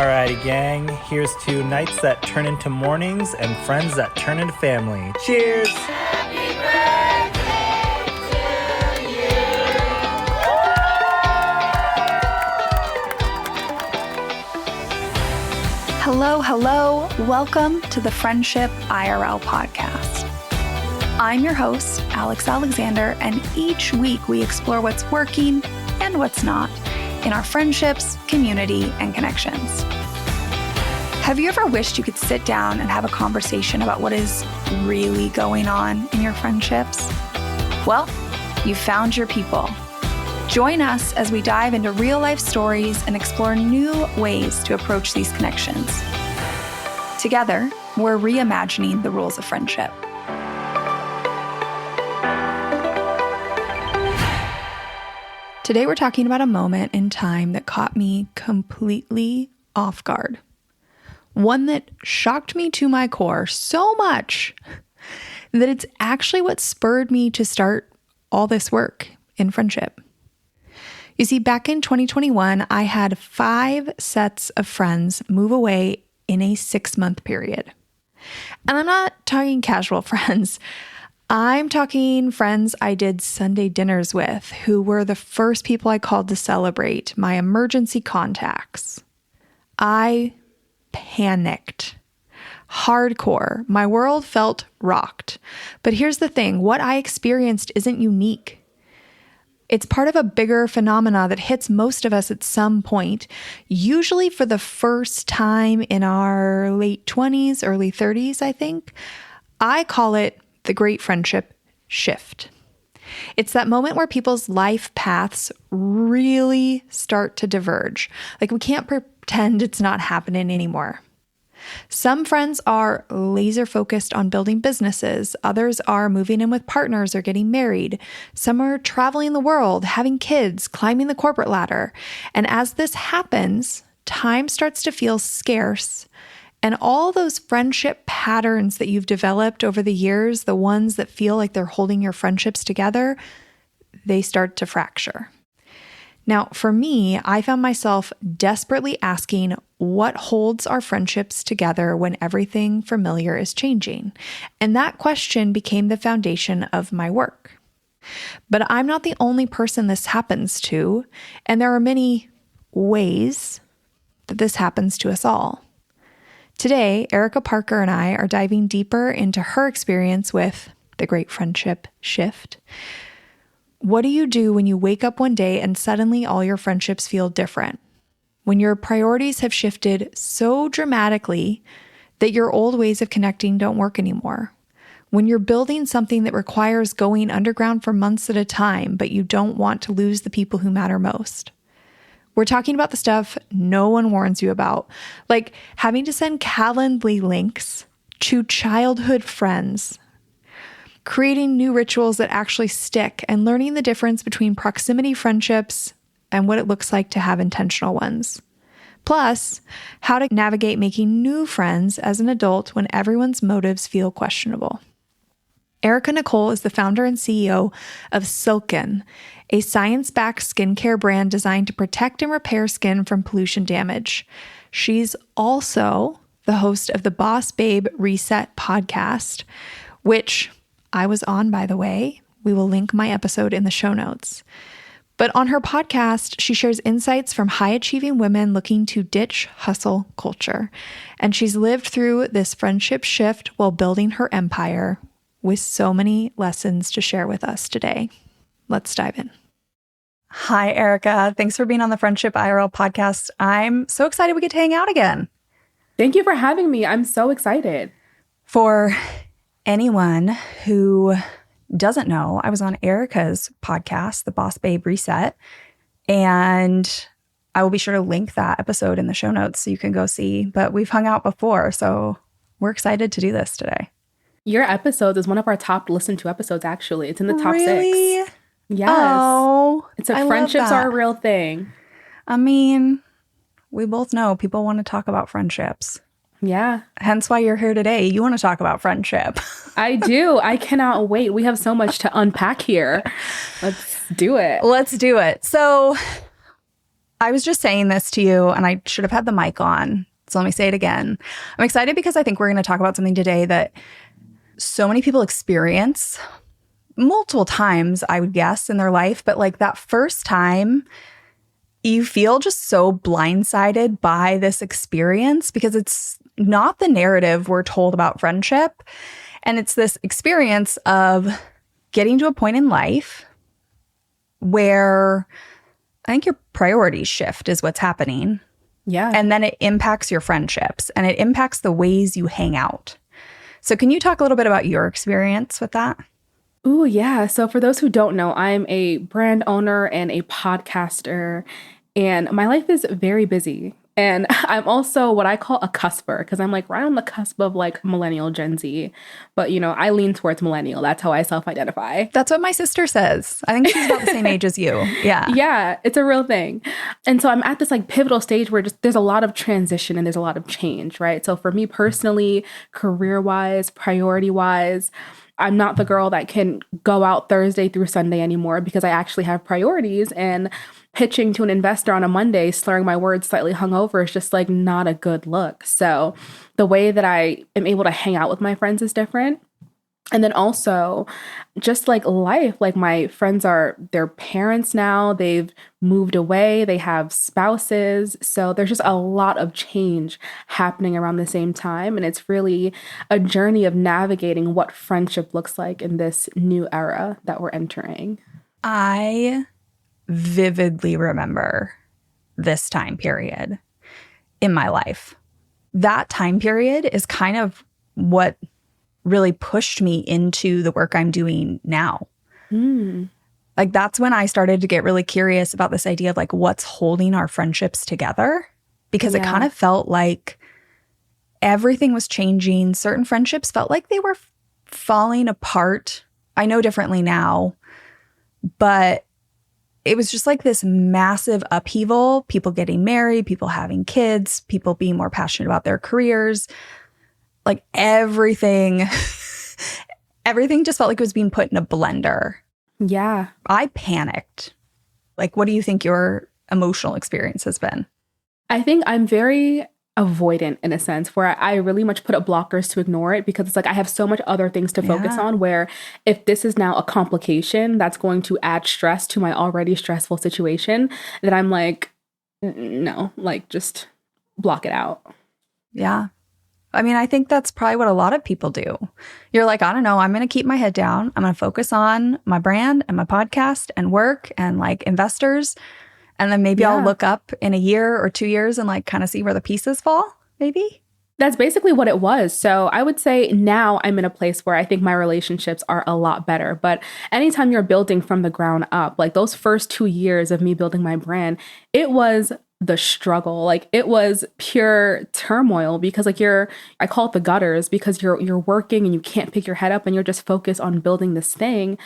Alrighty, gang. Here's to nights that turn into mornings and friends that turn into family. Cheers! Happy birthday to you. Hello. Welcome to the Friendship IRL podcast. I'm your host, Alex Alexander, and each week we explore what's working and what's not in our friendships, community, and connections. Have you ever wished you could sit down and have a conversation about what is really going on in your friendships? Well, you found your people. Join us as we dive into real-life stories and explore new ways to approach these connections. Together, we're reimagining the rules of friendship. Today, we're talking about a moment in time that caught me completely off guard. One that shocked me to my core so much that it's actually what spurred me to start all this work in friendship. You see, back in 2021, I had 5 sets of friends move away in a 6-month period. And I'm not talking casual friends. I'm talking friends I did Sunday dinners with, who were the first people I called to celebrate, my emergency contacts. I panicked. Hardcore. My world felt rocked. But here's the thing, what I experienced isn't unique. It's part of a bigger phenomena that hits most of us at some point, usually for the first time in our late 20s, early 30s, I think. I call it the great friendship shift. It's that moment where people's life paths really start to diverge. Like, we can't pretend it's not happening anymore. Some friends are laser focused on building businesses. Others are moving in with partners or getting married. Some are traveling the world, having kids, climbing the corporate ladder. And as this happens, time starts to feel scarce. And all those friendship patterns that you've developed over the years, the ones that feel like they're holding your friendships together, they start to fracture. Now, for me, I found myself desperately asking what holds our friendships together when everything familiar is changing. And that question became the foundation of my work. But I'm not the only person this happens to, and there are many ways that this happens to us all. Today, Ericka Parker and I are diving deeper into her experience with the great friendship shift. What do you do when you wake up one day and suddenly all your friendships feel different? When your priorities have shifted so dramatically that your old ways of connecting don't work anymore? When you're building something that requires going underground for months at a time, but you don't want to lose the people who matter most? We're talking about the stuff no one warns you about, like having to send Calendly links to childhood friends, creating new rituals that actually stick, and learning the difference between proximity friendships and what it looks like to have intentional ones. Plus, how to navigate making new friends as an adult when everyone's motives feel questionable. Ericka Nicole is the founder and CEO of Silken, a science-backed skincare brand designed to protect and repair skin from pollution damage. She's also the host of the Boss Babe Reset podcast, which I was on, by the way. We will link my episode in the show notes. But on her podcast, she shares insights from high-achieving women looking to ditch hustle culture. And she's lived through this friendship shift while building her empire with so many lessons to share with us today. Let's dive in. Hi, Ericka. Thanks for being on the Friendship IRL podcast. I'm so excited we get to hang out again. Thank you for having me. I'm so excited. For anyone who doesn't know, I was on Ericka's podcast, the Boss Babe Reset, and I will be sure to link that episode in the show notes so you can go see. But we've hung out before, so we're excited to do this today. Your episode is one of our top listened to episodes, actually. It's in the top 6. Really? Yes. Oh, it's a friendships are a real thing. I mean, we both know people want to talk about friendships. Yeah. Hence why you're here today. You want to talk about friendship. I do. I cannot wait. We have so much to unpack here. Let's do it. Let's do it. So I was just saying this to you, and I should have had the mic on. So let me say it again. I'm excited because I think we're going to talk about something today that so many people experience multiple times, I would guess, in their life. But like that first time, you feel just so blindsided by this experience because it's not the narrative we're told about friendship. And it's this experience of getting to a point in life where I think your priorities shift is what's happening. Yeah. And then it impacts your friendships and it impacts the ways you hang out. So can you talk a little bit about your experience with that? Ooh, yeah. So for those who don't know, I'm a brand owner and a podcaster, and my life is very busy. And I'm also what I call a cusper because I'm like right on the cusp of like millennial Gen Z. But, you know, I lean towards millennial. That's how I self-identify. That's what my sister says. I think she's about the same age as you. Yeah. Yeah, it's a real thing. And so I'm at this like pivotal stage where just there's a lot of transition and there's a lot of change, right? So for me personally, career-wise, priority-wise, I'm not the girl that can go out Thursday through Sunday anymore because I actually have priorities, and pitching to an investor on a Monday, slurring my words slightly hungover is just like not a good look. So the way that I am able to hang out with my friends is different. And then also just like life, like my friends they're parents now, they've moved away, they have spouses. So there's just a lot of change happening around the same time. And it's really a journey of navigating what friendship looks like in this new era that we're entering. I vividly remember this time period in my life. That time period is kind of what really pushed me into the work I'm doing now. Like that's when I started to get really curious about this idea of like what's holding our friendships together, because it kind of felt like everything was changing. Certain friendships felt like they were falling apart. I know differently now, but it was just like this massive upheaval, people getting married, people having kids, people being more passionate about their careers. Like everything just felt like it was being put in a blender. Yeah. I panicked. Like, what do you think your emotional experience has been? I think I'm very avoidant in a sense where I really much put up blockers to ignore it because it's like I have so much other things to focus on, where if this is now a complication that's going to add stress to my already stressful situation, that I'm like, no, like just block it out. Yeah. I mean, I think that's probably what a lot of people do. You're like, I don't know, I'm going to keep my head down. I'm going to focus on my brand and my podcast and work and like investors. And then maybe I'll look up in a year or 2 years and like kind of see where the pieces fall, maybe. That's basically what it was. So I would say now I'm in a place where I think my relationships are a lot better. But anytime you're building from the ground up, like those first 2 years of me building my brand, it was the struggle. Like it was pure turmoil because like I call it the gutters, because you're working and you can't pick your head up and you're just focused on building this thing.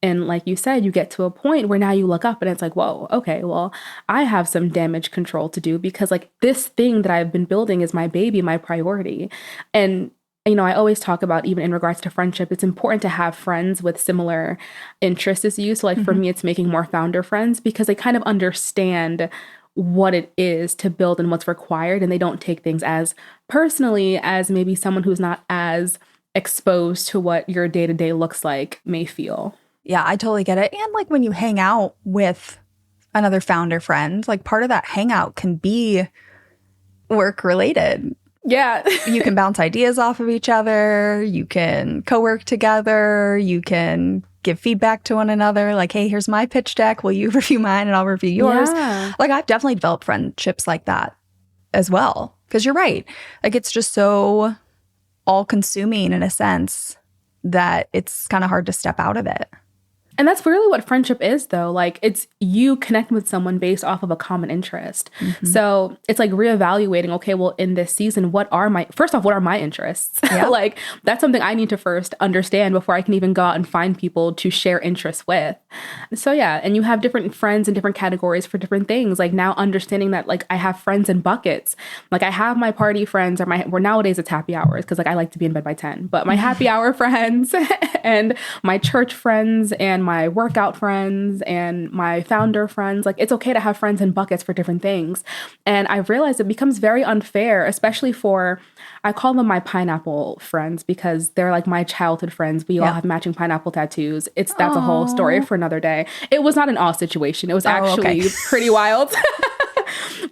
And like you said, you get to a point where now you look up and it's like, whoa, okay, well, I have some damage control to do because like this thing that I've been building is my baby, my priority. And you know, I always talk about, even in regards to friendship, it's important to have friends with similar interests as you. So like for me, it's making more founder friends because they kind of understand what it is to build and what's required. And they don't take things as personally as maybe someone who's not as exposed to what your day-to-day looks like may feel. Yeah, I totally get it. And like when you hang out with another founder friend, like part of that hangout can be work related. Yeah. You can bounce ideas off of each other. You can co-work together. You can give feedback to one another. Like, hey, here's my pitch deck. Will you review mine and I'll review yours? Yeah. Like I've definitely developed friendships like that as well. Because you're right. Like it's just so all consuming in a sense that it's kind of hard to step out of it. And that's really what friendship is, though. Like, it's you connect with someone based off of a common interest. So it's like reevaluating, okay, well, in this season, what are my interests? Yeah. Like, that's something I need to first understand before I can even go out and find people to share interests with. So yeah, and you have different friends in different categories for different things. Like now understanding that like I have friends in buckets. Like I have my party friends, or nowadays it's happy hours because like I like to be in bed by 10. But my happy hour friends and my church friends and my workout friends and my founder friends. Like, it's okay to have friends in buckets for different things. And I've realized it becomes very unfair, especially for, I call them my pineapple friends because they're like my childhood friends. We all have matching pineapple tattoos. That's a whole story for another day. It was not an all situation. It was actually pretty wild.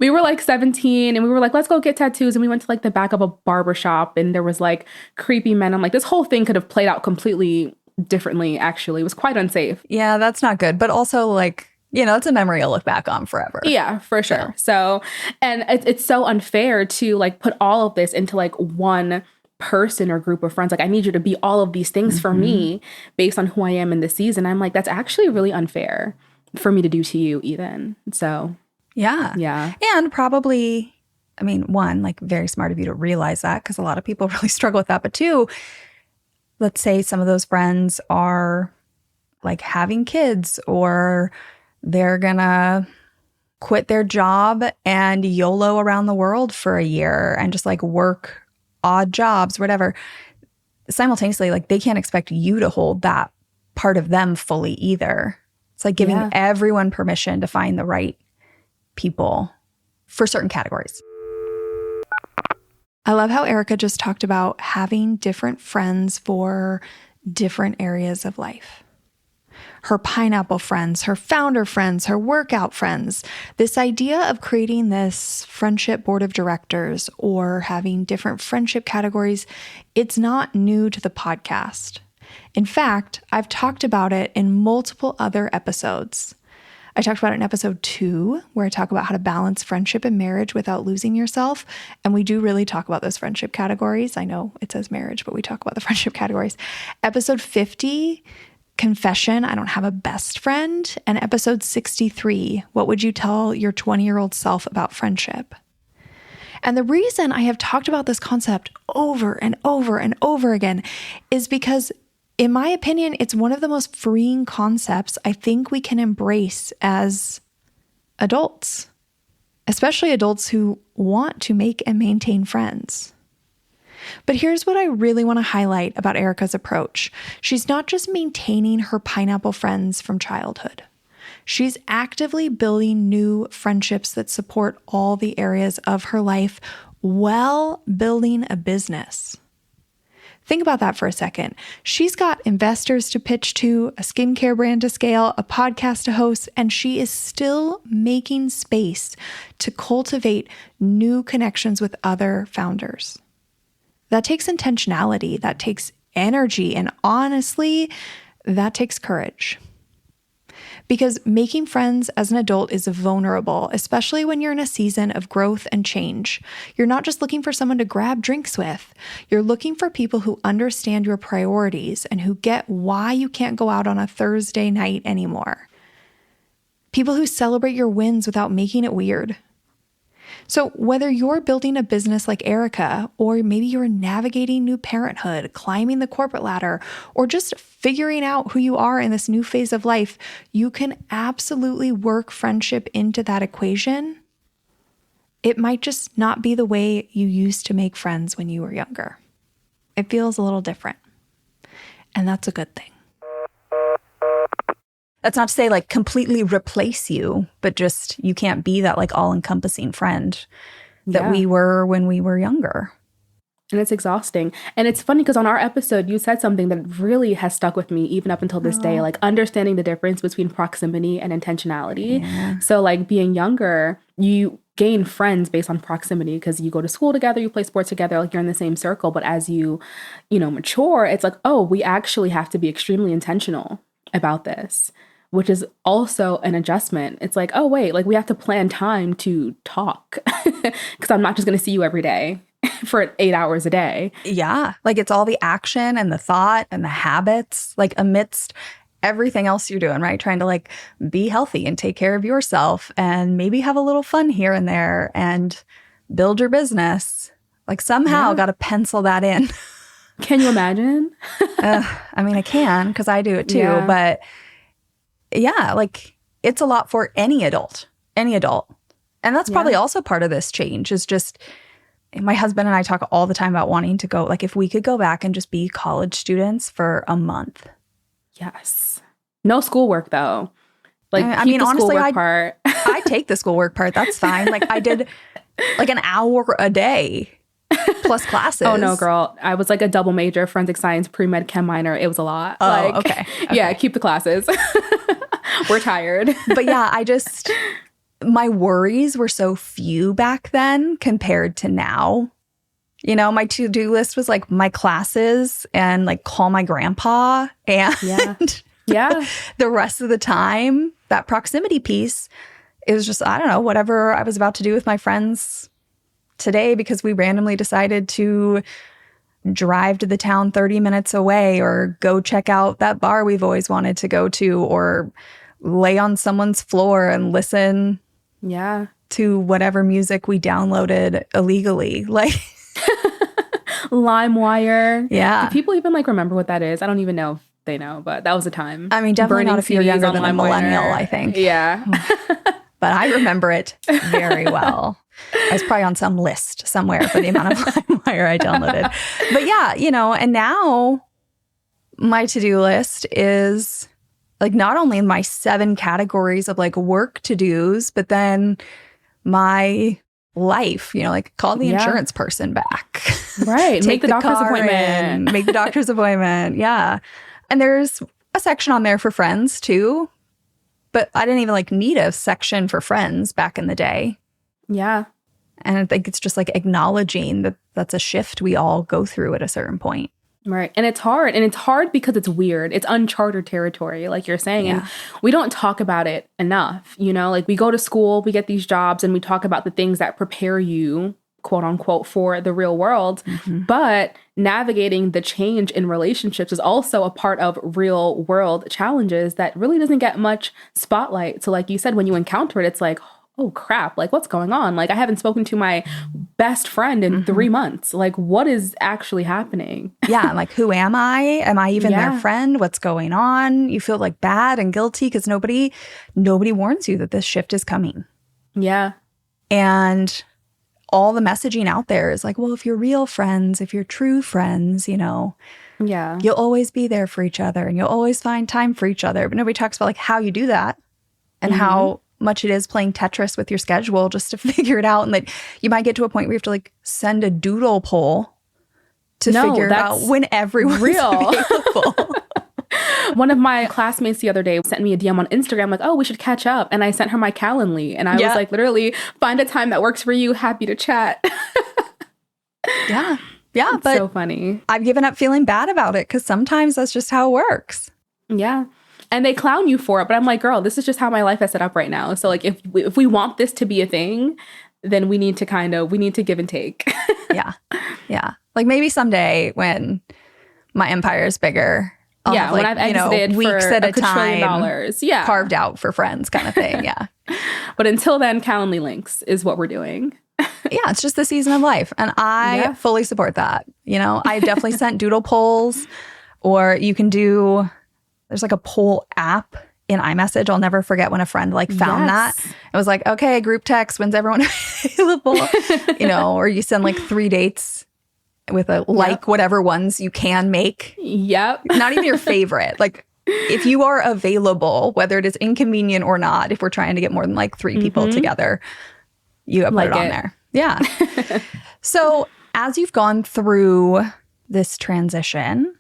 We were like 17 and we were like, let's go get tattoos. And we went to like the back of a barber shop and there was like creepy men. I'm like, this whole thing could have played out completely differently, actually. It was quite unsafe. Yeah, that's not good. But also like, you know, it's a memory you'll look back on forever. Yeah, for sure. So, and it's so unfair to like put all of this into like one person or group of friends. Like, I need you to be all of these things for me based on who I am in this season. I'm like, that's actually really unfair for me to do to you even. So... Yeah. And probably, I mean, one, like very smart of you to realize that because a lot of people really struggle with that. But two, let's say some of those friends are like having kids or they're going to quit their job and YOLO around the world for a year and just like work odd jobs, whatever. Simultaneously, like they can't expect you to hold that part of them fully either. It's like giving everyone permission to find the right people for certain categories. I love how Ericka just talked about having different friends for different areas of life. Her pineapple friends, her founder friends, her workout friends. This idea of creating this friendship board of directors or having different friendship categories, it's not new to the podcast. In fact, I've talked about it in multiple other episodes. I talked about it in episode 2, where I talk about how to balance friendship and marriage without losing yourself. And we do really talk about those friendship categories. I know it says marriage, but we talk about the friendship categories. Episode 50, confession, I don't have a best friend. And episode 63, what would you tell your 20-year-old self about friendship? And the reason I have talked about this concept over and over and over again is because in my opinion, it's one of the most freeing concepts I think we can embrace as adults, especially adults who want to make and maintain friends. But here's what I really want to highlight about Ericka's approach. She's not just maintaining her pineapple friends from childhood. She's actively building new friendships that support all the areas of her life while building a business. Think about that for a second. She's got investors to pitch to, a skincare brand to scale, a podcast to host, and she is still making space to cultivate new connections with other founders. That takes intentionality, that takes energy, and honestly, that takes courage. Because making friends as an adult is vulnerable, especially when you're in a season of growth and change. You're not just looking for someone to grab drinks with. You're looking for people who understand your priorities and who get why you can't go out on a Thursday night anymore. People who celebrate your wins without making it weird. So whether you're building a business like Ericka, or maybe you're navigating new parenthood, climbing the corporate ladder, or just figuring out who you are in this new phase of life, you can absolutely work friendship into that equation. It might just not be the way you used to make friends when you were younger. It feels a little different. And that's a good thing. That's not to say like completely replace you, but just you can't be that like all-encompassing friend that we were when we were younger. And it's exhausting. And it's funny because on our episode, you said something that really has stuck with me even up until this day, like understanding the difference between proximity and intentionality. Yeah. So like being younger, you gain friends based on proximity because you go to school together, you play sports together, like you're in the same circle. But as you mature, it's like, oh, we actually have to be extremely intentional about this, which is also an adjustment. It's like, oh, wait, like we have to plan time to talk because I'm not just going to see you every day for 8 hours a day. Yeah. Like it's all the action and the thought and the habits, like amidst everything else you're doing, right? Trying to like be healthy and take care of yourself and maybe have a little fun here and there and build your business. Like somehow got to pencil that in. Can you imagine? I mean, I can because I do it too, but yeah, like it's a lot for any adult. And that's probably also part of this change is just my husband and I talk all the time about wanting to go, like if we could go back and just be college students for a month. Yes. No schoolwork though. Like, I keep mean, the honestly, schoolwork part. I take the schoolwork part. That's fine. Like I did like an hour a day plus classes. Oh no, girl. I was like a double major, forensic science, pre-med chem minor. It was a lot. Oh, like, okay. Yeah, keep the classes. We're tired. But yeah, my worries were so few back then compared to now. You know, my to-do list was like my classes and like call my grandpa and Yeah. the rest of the time, that proximity piece, it was just, I don't know, whatever I was about to do with my friends today because we randomly decided to drive to the town 30 minutes away or go check out that bar we've always wanted to go to or lay on someone's floor and listen to whatever music we downloaded illegally. Like LimeWire. Yeah. Do people even like remember what that is? I don't even know if they know, but that was a time. I mean, definitely Burning not if you're CDs younger on than a LimeWire. millennial, I think. Yeah. But I remember it very well. I was probably on some list somewhere for the amount of LimeWire I downloaded. But yeah, you know, and now my to-do list is like not only my 7 categories of like work to-dos, but then my life, you know, like call the insurance person back. Right. Make the doctor's appointment. Make the doctor's appointment. Yeah. And there's a section on there for friends too. But I didn't even like need a section for friends back in the day. Yeah. And I think it's just like acknowledging that that's a shift we all go through at a certain point. Right. And it's hard. And it's hard because it's weird. It's uncharted territory, like you're saying. Yeah. And we don't talk about it enough. You know, like we go to school, we get these jobs, and we talk about the things that prepare you, quote unquote, for the real world. Mm-hmm. But navigating the change in relationships is also a part of real world challenges that really doesn't get much spotlight. So like you said, when you encounter it, it's like, oh crap, like what's going on? Like I haven't spoken to my best friend in 3 months. Like what is actually happening? Yeah. Like, who am I? Am I even their friend? What's going on? You feel like bad and guilty because nobody warns you that this shift is coming. Yeah. And all the messaging out there is like, well, if you're real friends, if you're true friends, you know, you'll always be there for each other and you'll always find time for each other. But nobody talks about like how you do that and how much it is playing Tetris with your schedule just to figure it out. And like you might get to a point where you have to like send a doodle poll to figure out when everyone's available. One of my classmates the other day sent me a DM on Instagram like, oh, we should catch up. And I sent her my Calendly. And I was like, literally, find a time that works for you. Happy to chat. Yeah. It's but so funny. I've given up feeling bad about it because sometimes that's just how it works. Yeah. And they clown you for it. But I'm like, girl, this is just how my life is set up right now. So like, if we want this to be a thing, then we need to give and take. Yeah. Like maybe someday when my empire is bigger, I'll have like, when I've exited weeks for at a $1 time, trillion. carved out for friends kind of thing. Yeah. But until then, Calendly links is what we're doing. Yeah, it's just the season of life. And I fully support that. You know, I definitely sent doodle polls, or you can there's like a poll app in iMessage. I'll never forget when a friend like found that. It was like, okay, group text, when's everyone available? You know, or you send like 3 dates with a whatever ones you can make. Yep. Not even your favorite. Like if you are available, whether it is inconvenient or not, if we're trying to get more than like 3 people together, you put it on there. Yeah. So as you've gone through this transition,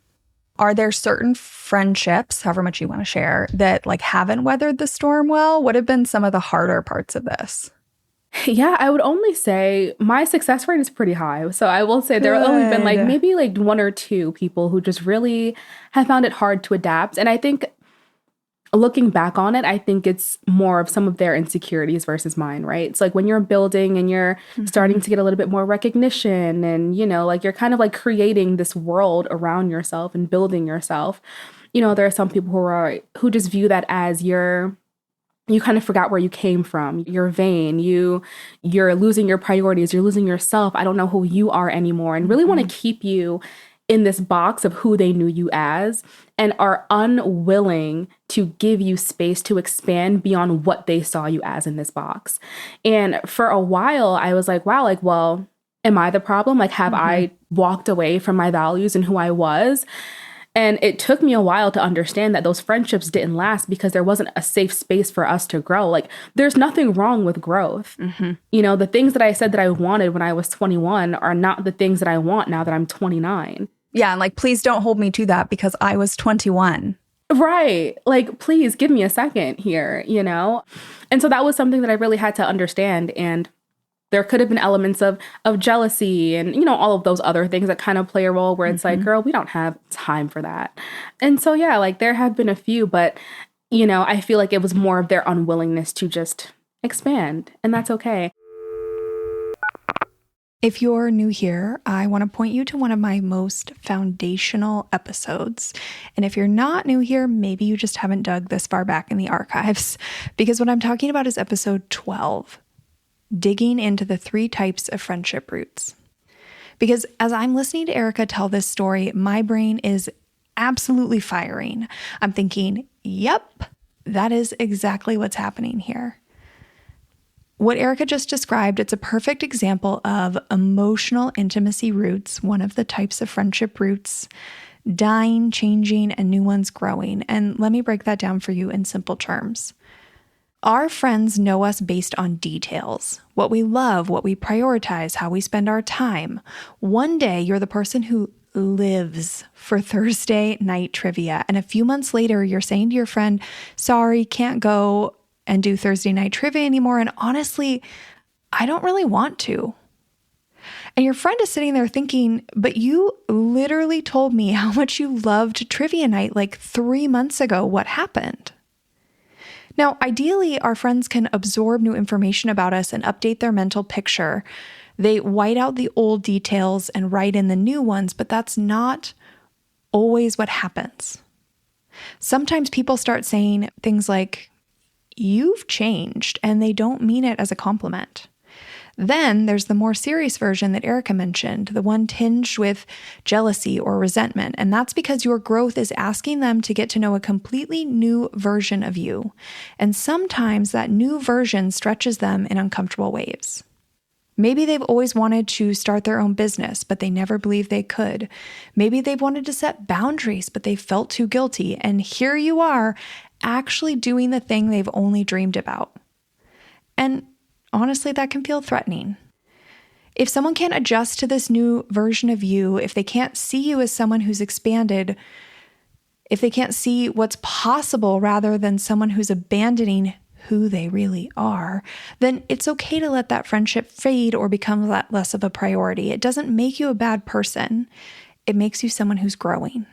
are there certain friendships, however much you want to share, that like haven't weathered the storm well? What have been some of the harder parts of this? Yeah, I would only say my success rate is pretty high. So I will say there have only been like maybe like 1 or 2 people who just really have found it hard to adapt. And I think looking back on it, I think it's more of some of their insecurities versus mine, right? It's like when you're building and you're starting to get a little bit more recognition and, you know, like you're kind of like creating this world around yourself and building yourself. You know, there are some people who just view that as you kind of forgot where you came from. You're vain. You're losing your priorities. You're losing yourself. I don't know who you are anymore. And really want to keep you in this box of who they knew you as and are unwilling to give you space to expand beyond what they saw you as in this box. And for a while, I was like, wow, like, well, am I the problem? Like, have I walked away from my values and who I was? And it took me a while to understand that those friendships didn't last because there wasn't a safe space for us to grow. Like, there's nothing wrong with growth. You know, the things that I said that I wanted when I was 21 are not the things that I want now that I'm 29. Yeah. And like, please don't hold me to that because I was 21. Right. Like, please give me a second here, you know? And so that was something that I really had to understand. And there could have been elements of jealousy and, you know, all of those other things that kind of play a role where it's like, girl, we don't have time for that. And so, yeah, like there have been a few, but, you know, I feel like it was more of their unwillingness to just expand. And that's okay. If you're new here, I want to point you to one of my most foundational episodes. And if you're not new here, maybe you just haven't dug this far back in the archives, because what I'm talking about is episode 12. Digging into the 3 types of friendship roots. Because as I'm listening to Ericka tell this story, my brain is absolutely firing. I'm thinking, yep, that is exactly what's happening here. What Ericka just described, it's a perfect example of emotional intimacy roots, one of the types of friendship roots, dying, changing, and new ones growing. And let me break that down for you in simple terms. Our friends know us based on details, what we love, what we prioritize, how we spend our time. One day, you're the person who lives for Thursday night trivia. And a few months later, you're saying to your friend, sorry, can't go and do Thursday night trivia anymore. And honestly, I don't really want to. And your friend is sitting there thinking, but you literally told me how much you loved trivia night like 3 months ago. What happened? Now, ideally, our friends can absorb new information about us and update their mental picture. They white out the old details and write in the new ones, but that's not always what happens. Sometimes people start saying things like, you've changed, and they don't mean it as a compliment. Then there's the more serious version that Ericka mentioned, the one tinged with jealousy or resentment. And that's because your growth is asking them to get to know a completely new version of you. And sometimes that new version stretches them in uncomfortable ways. Maybe they've always wanted to start their own business, but they never believed they could. Maybe they've wanted to set boundaries, but they felt too guilty. And here you are, actually doing the thing they've only dreamed about. And honestly, that can feel threatening. If someone can't adjust to this new version of you, if they can't see you as someone who's expanded, if they can't see what's possible rather than someone who's abandoning who they really are, then it's okay to let that friendship fade or become less of a priority. It doesn't make you a bad person. It makes you someone who's growing.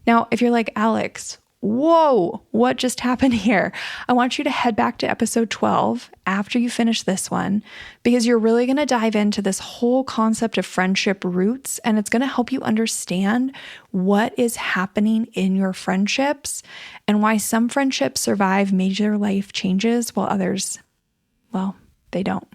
Now, if you're like, Alex, whoa, what just happened here? I want you to head back to episode 12 after you finish this one, because you're really going to dive into this whole concept of friendship roots, and it's going to help you understand what is happening in your friendships and why some friendships survive major life changes while others, well, they don't.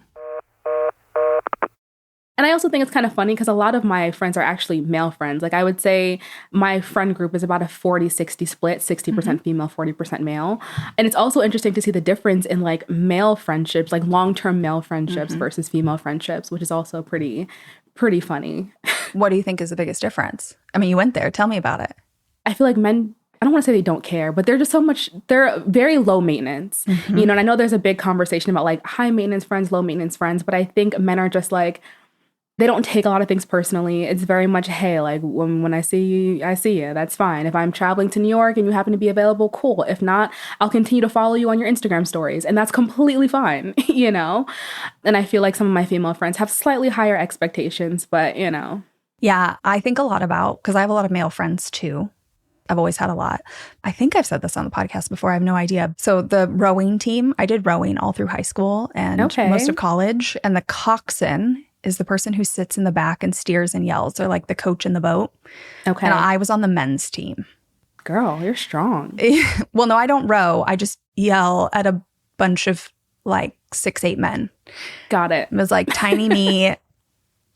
And I also think it's kind of funny because a lot of my friends are actually male friends. Like I would say my friend group is about a 40-60 split, 60% female, 40% male. And it's also interesting to see the difference in like male friendships, like long-term male friendships versus female friendships, which is also pretty funny. What do you think is the biggest difference? I mean, you went there. Tell me about it. I feel like men, I don't want to say they don't care, but they're just so much, they're very low maintenance, you know, and I know there's a big conversation about like high maintenance friends, low maintenance friends, but I think men are just like, they don't take a lot of things personally. It's very much, hey, like when I see you, I see you. That's fine. If I'm traveling to New York and you happen to be available, cool. If not, I'll continue to follow you on your Instagram stories. And that's completely fine, you know? And I feel like some of my female friends have slightly higher expectations, but you know. Yeah, I think a lot about, because I have a lot of male friends too. I've always had a lot. I think I've said this on the podcast before. I have no idea. So the rowing team, I did rowing all through high school and most of college. And the coxswain is the person who sits in the back and steers and yells. They're like the coach in the boat. Okay. And I was on the men's team. Girl, you're strong. Well, no, I don't row. I just yell at a bunch of like 6'8" men. Got it. It was like tiny me,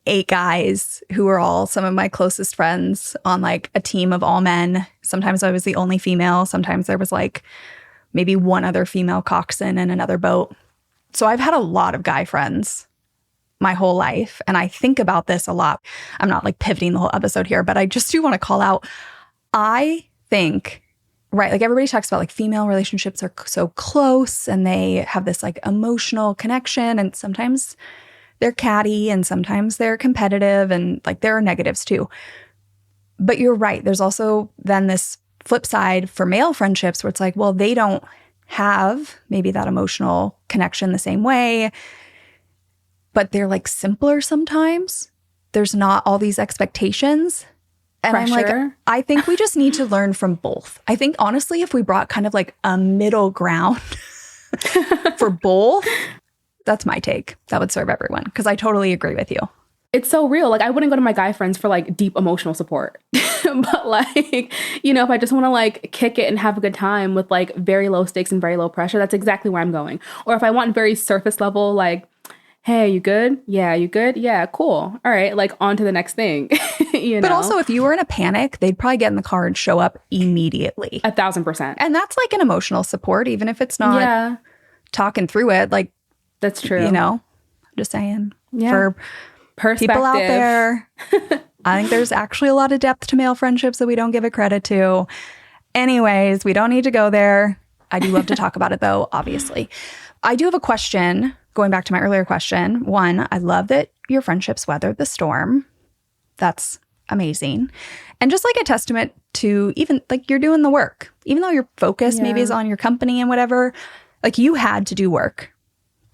8 guys who were all some of my closest friends on like a team of all men. Sometimes I was the only female. Sometimes there was like maybe one other female coxswain in another boat. So I've had a lot of guy friends my whole life. And I think about this a lot. I'm not like pivoting the whole episode here, but I just do want to call out, I think, right, like everybody talks about like female relationships are so close and they have this like emotional connection, and sometimes they're catty and sometimes they're competitive, and like there are negatives too. But you're right. There's also then this flip side for male friendships where it's like, well, they don't have maybe that emotional connection the same way, but they're like simpler sometimes. There's not all these expectations. And Pressure. I'm like, I think we just need to learn from both. I think honestly, if we brought kind of like a middle ground for both, that's my take. That would serve everyone, because I totally agree with you. It's so real. Like, I wouldn't go to my guy friends for like deep emotional support. But like, you know, if I just want to like kick it and have a good time with like very low stakes and very low pressure, that's exactly where I'm going. Or if I want very surface level, like, hey, you good? Yeah, you good? Yeah, cool. All right, like on to the next thing. You know? But also, if you were in a panic, they'd probably get in the car and show up immediately. 1,000%. And that's like an emotional support, even if it's not talking through it. Like, that's true. you know, I'm just saying. Yeah. For Perspective. people out there, I think there's actually a lot of depth to male friendships that we don't give it credit to. Anyways, we don't need to go there. I do love to talk about it, though, obviously. I do have a question, going back to my earlier question. One, I love that your friendships weathered the storm. That's amazing. And just like a testament to even like you're doing the work, even though your focus maybe is on your company and whatever, like you had to do work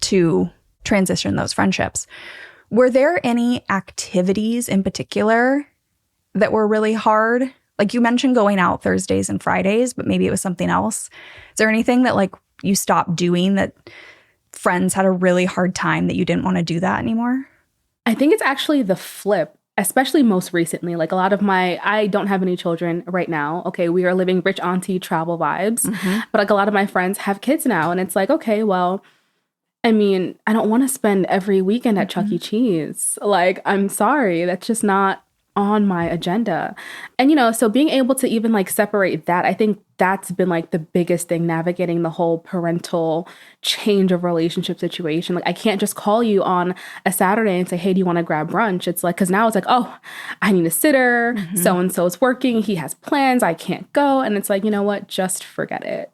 to transition those friendships. Were there any activities in particular that were really hard? Like you mentioned going out Thursdays and Fridays, but maybe it was something else. Is there anything that like you stopped doing that friends had a really hard time that you didn't want to do that anymore? I think it's actually the flip, especially most recently. Like a lot of I don't have any children right now. Okay, we are living rich auntie travel vibes. But like a lot of my friends have kids now. And it's like, okay, well, I mean, I don't want to spend every weekend at Chuck E. Cheese. Like, I'm sorry, that's just not on my agenda. And, you know, so being able to even like separate that, I think that's been like the biggest thing, navigating the whole parental change of relationship situation. Like I can't just call you on a Saturday and say, hey, do you want to grab brunch? It's like, because now it's like, oh, I need a sitter. So-and-so is working. He has plans. I can't go. And it's like, you know what? Just forget it.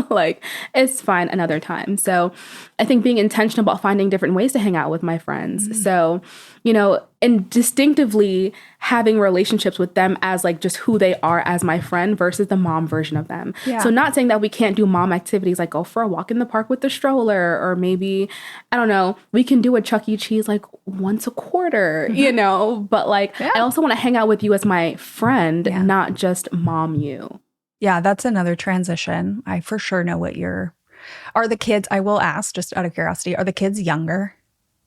Like it's fine another time. So I think being intentional about finding different ways to hang out with my friends. So, you know, and distinctively having relationships with them as like just who they are as my friend versus the mom version of them. Yeah. So not saying that we can't do mom activities like go for a walk in the park with the stroller, or maybe, I don't know, we can do a Chuck E. Cheese like once a quarter, you know, but like I also want to hang out with you as my friend, not just mom you. Yeah, that's another transition. I for sure know what are the kids, I will ask just out of curiosity, are the kids younger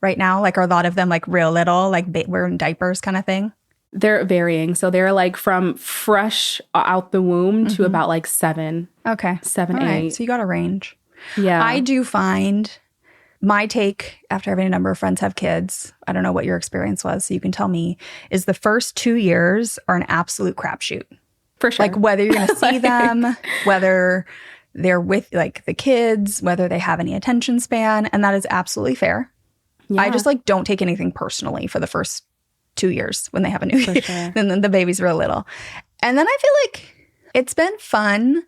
right now? Like are a lot of them like real little, like wearing diapers kind of thing? They're varying. So they're like from fresh out the womb to about like 7. Okay. 7, All 8. right. So you got a range. Yeah. I do find my take after having a number of friends have kids, I don't know what your experience was, so you can tell me, is the first 2 years are an absolute crapshoot. For sure. Like whether you're going to see them, whether they're with like the kids, whether they have any attention span. And that is absolutely fair. Yeah. I just like don't take anything personally for the first 2 years when they have a new For sure. and then the baby's real little. And then I feel like it's been fun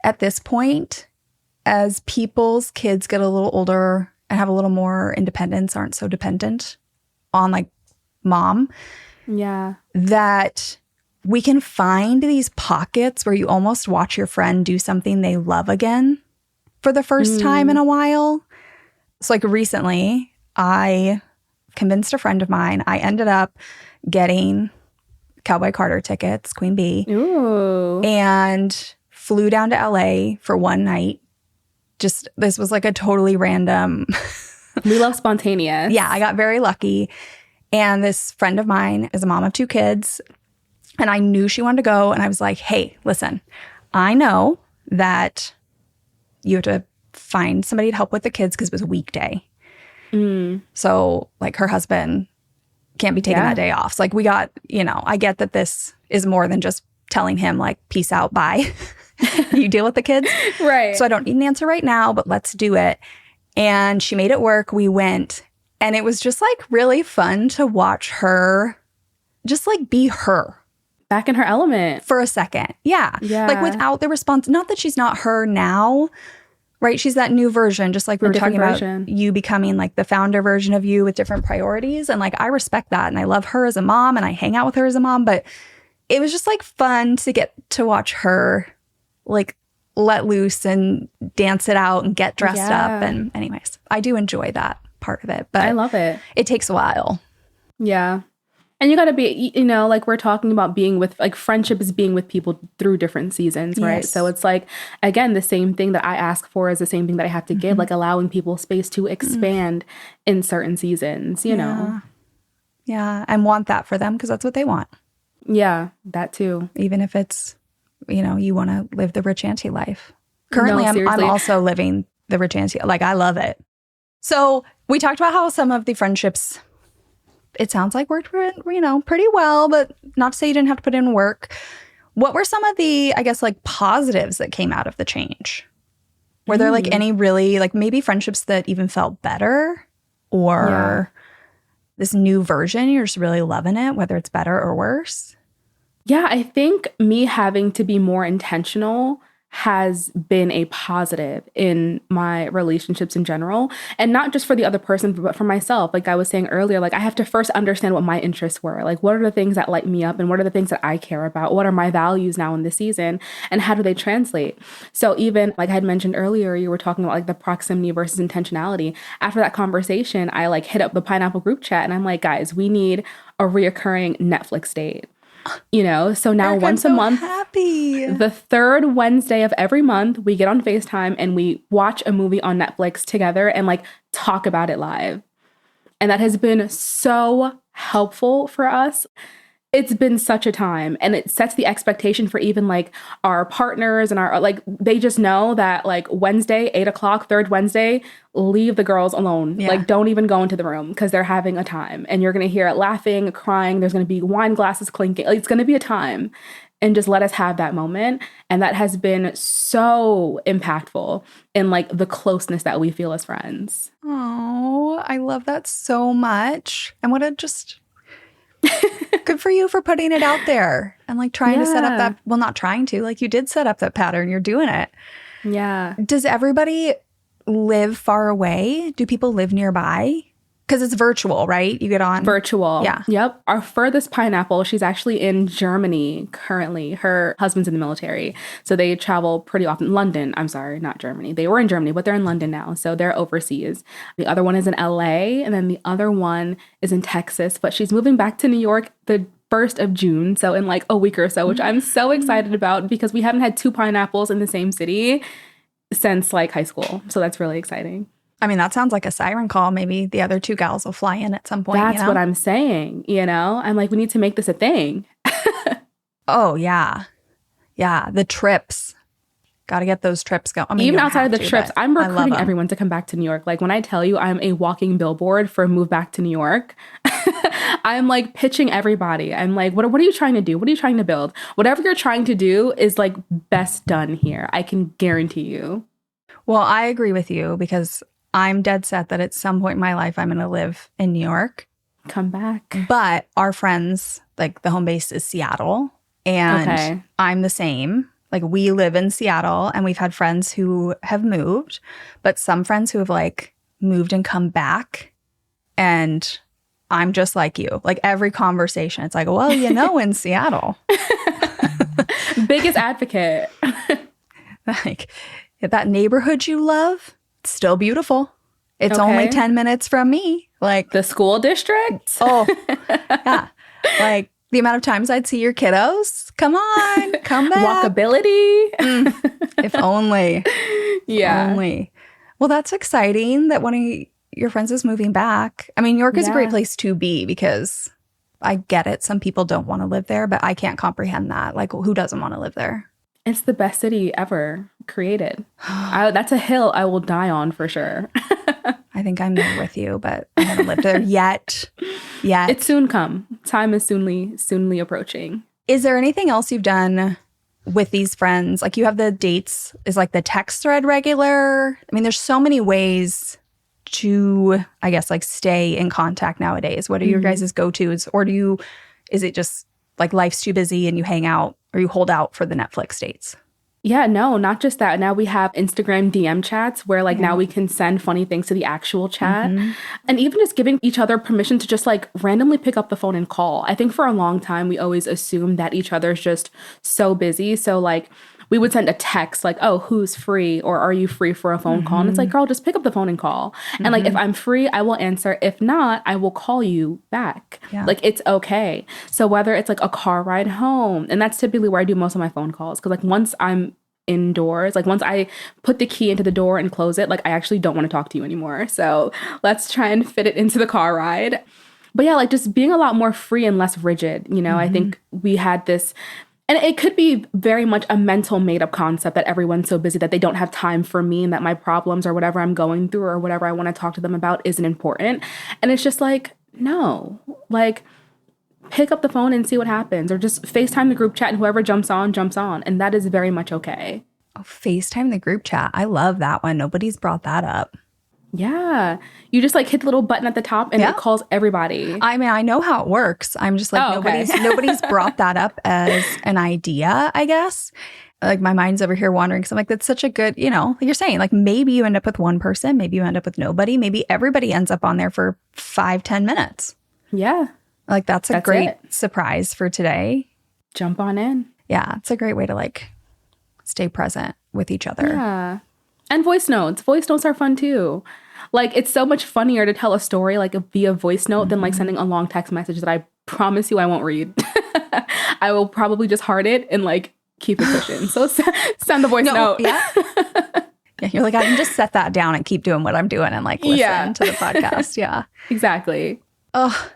at this point as people's kids get a little older and have a little more independence, aren't so dependent on like mom. Yeah. That we can find these pockets where you almost watch your friend do something they love again for the first time in a while. So like recently, I convinced a friend of mine. I ended up getting Cowboy Carter tickets, Queen Bee, and flew down to LA for one night. Just, this was like a totally random. We love spontaneous. Yeah, I got very lucky. And this friend of mine is a mom of 2 kids. And I knew she wanted to go. And I was like, hey, listen, I know that you have to find somebody to help with the kids because it was a weekday. So like her husband can't be taking that day off. So like we got, you know, I get that this is more than just telling him like, peace out, bye. You deal with the kids. Right. So I don't need an answer right now, but let's do it. And she made it work. We went. And it was just like really fun to watch her just like be her. back in her element. for a second. Yeah. Yeah. Like without the response. Not that she's not her now, right? She's that new version, just like we were talking about you becoming like the founder version of you with different priorities. And like, I respect that. And I love her as a mom and I hang out with her as a mom. But it was just like fun to get to watch her like let loose and dance it out and get dressed up. And anyways, I do enjoy that part of it. But I love it. It takes a while. Yeah. And you got to be, you know, like we're talking about being with, like friendship is being with people through different seasons, right? Yes. So it's like, again, the same thing that I ask for is the same thing that I have to give, like allowing people space to expand in certain seasons, you know? Yeah. And want that for them because that's what they want. Yeah, that too. Even if it's, you know, you want to live the rich auntie life. Currently, I'm seriously. also living the rich auntie. Like, I love it. So we talked about how some of the friendships, it sounds like worked, you know, pretty well, but not to say you didn't have to put in work. What were some of the, I guess, like positives that came out of the change? Were there like any really, like maybe friendships that even felt better or this new version, you're just really loving it, whether it's better or worse? Yeah, I think me having to be more intentional has been a positive in my relationships in general. And not just for the other person, but for myself. Like I was saying earlier, like I have to first understand what my interests were. Like what are the things that light me up and what are the things that I care about? What are my values now in this season? And how do they translate? So even like I had mentioned earlier, you were talking about like the proximity versus intentionality. After that conversation, I like hit up the Pineapple group chat and I'm like, guys, we need a reoccurring Netflix date. You know, so now Ericka, once a I'm so month, happy. the third Wednesday of every month, we get on FaceTime and we watch a movie on Netflix together and like talk about it live. And that has been so helpful for us. It's been such a time and it sets the expectation for even like our partners and our like they just know that like Wednesday, 8:00, third Wednesday, leave the girls alone. Yeah. Like don't even go into the room because they're having a time and you're going to hear it laughing, crying. There's going to be wine glasses clinking. Like, it's going to be a time and just let us have that moment. And that has been so impactful in like the closeness that we feel as friends. Oh, I love that so much. And what a just good for you for putting it out there and like trying to set up that, well, not trying to, like you did set up that pattern. You're doing it. Yeah. Does everybody live far away? Do people live nearby? Because it's virtual, right? You get on. Virtual. Yeah. Yep. Our furthest Pineapple, she's actually in Germany currently. Her husband's in the military. So they travel pretty often. London. I'm sorry, not Germany. They were in Germany, but they're in London now. So they're overseas. The other one is in LA. And then the other one is in Texas. But she's moving back to New York the 1st of June. So in like a week or so, which I'm so excited about because we haven't had 2 Pineapples in the same city since like high school. So that's really exciting. I mean, that sounds like a siren call. Maybe the other 2 gals will fly in at some point. That's you know? what I'm saying, you know? I'm like, we need to make this a thing. Oh, yeah. Yeah. The trips. Got to get those trips going. I mean, even you outside of have the to, trips, but I'm I love recruiting 'em. everyone to come back to New York. Like when I tell you I'm a walking billboard for move back to New York, I'm like pitching everybody. I'm like, what are you trying to do? What are you trying to build? Whatever you're trying to do is like best done here. I can guarantee you. Well, I agree with you because I'm dead set that at some point in my life, I'm going to live in New York. Come back. But our friends, like the home base is Seattle. And Okay. I'm the same. Like we live in Seattle and we've had friends who have moved, but some friends who have like moved and come back. And I'm just like you. Like every conversation, it's like, well, you know, in Seattle. Biggest advocate. Like that neighborhood you love, it's still beautiful. It's only Okay. 10 minutes from me. Like, The school district. oh, yeah. Like the amount of times I'd see your kiddos. Come on, come back. Walkability. If only. Yeah. Only. Well, that's exciting that one of your friends is moving back. I mean, New York is a great Yeah. place to be because I get it. Some people don't want to live there, but I can't comprehend that. Like, who doesn't want to live there? It's the best city ever created. That's a hill I will die on for sure. I think I'm there with you, but I haven't lived there yet. Yet. It's soon come. Time is soonly approaching. Is there anything else you've done with these friends? Like you have the dates, is like the text thread regular? I mean, there's so many ways to, I guess, like stay in contact nowadays. What are your guys' go-tos? Or is it just like life's too busy and you hang out or you hold out for the Netflix dates? Yeah, no, not just that. Now we have Instagram DM chats where like now we can send funny things to the actual chat. And even just giving each other permission to just like randomly pick up the phone and call. I think for a long time we always assumed that each other's just so busy. So like we would send a text like, oh, who's free? Or are you free for a phone call? And it's like, girl, just pick up the phone and call. And like, if I'm free, I will answer. If not, I will call you back. Like, it's okay. So whether it's like a car ride home, and that's typically where I do most of my phone calls. Cause like once I'm indoors, like once I put the key into the door and close it, like I actually don't want to talk to you anymore. So let's try and fit it into the car ride. But yeah, like just being a lot more free and less rigid. You know, I think we had this. And it could be very much a mental made up concept that everyone's so busy that they don't have time for me and that my problems or whatever I'm going through or whatever I want to talk to them about isn't important. And it's just like, no, like pick up the phone and see what happens or just FaceTime the group chat and whoever jumps on, jumps on. And that is very much okay. Oh, FaceTime the group chat. I love that one. Nobody's brought that up. Yeah. You just like hit the little button at the top and it calls everybody. I mean, I know how it works. I'm just like, nobody's brought that up as an idea, I guess. Like my mind's over here wandering. So I'm like, that's such a good, you know, like you're saying, like maybe you end up with one person, maybe you end up with nobody. Maybe everybody ends up on there for 5-10 minutes. Yeah. Like that's a great surprise for today. Jump on in. Yeah. It's a great way to like stay present with each other. Yeah. And voice notes. Voice notes are fun too. Like, it's so much funnier to tell a story like via voice note than like sending a long text message that I promise you I won't read. I will probably just heart it and like keep it pushing. So send the voice note. Yeah. Yeah. You're like, I can just set that down and keep doing what I'm doing and like listen to the podcast. Yeah. Exactly. Oh,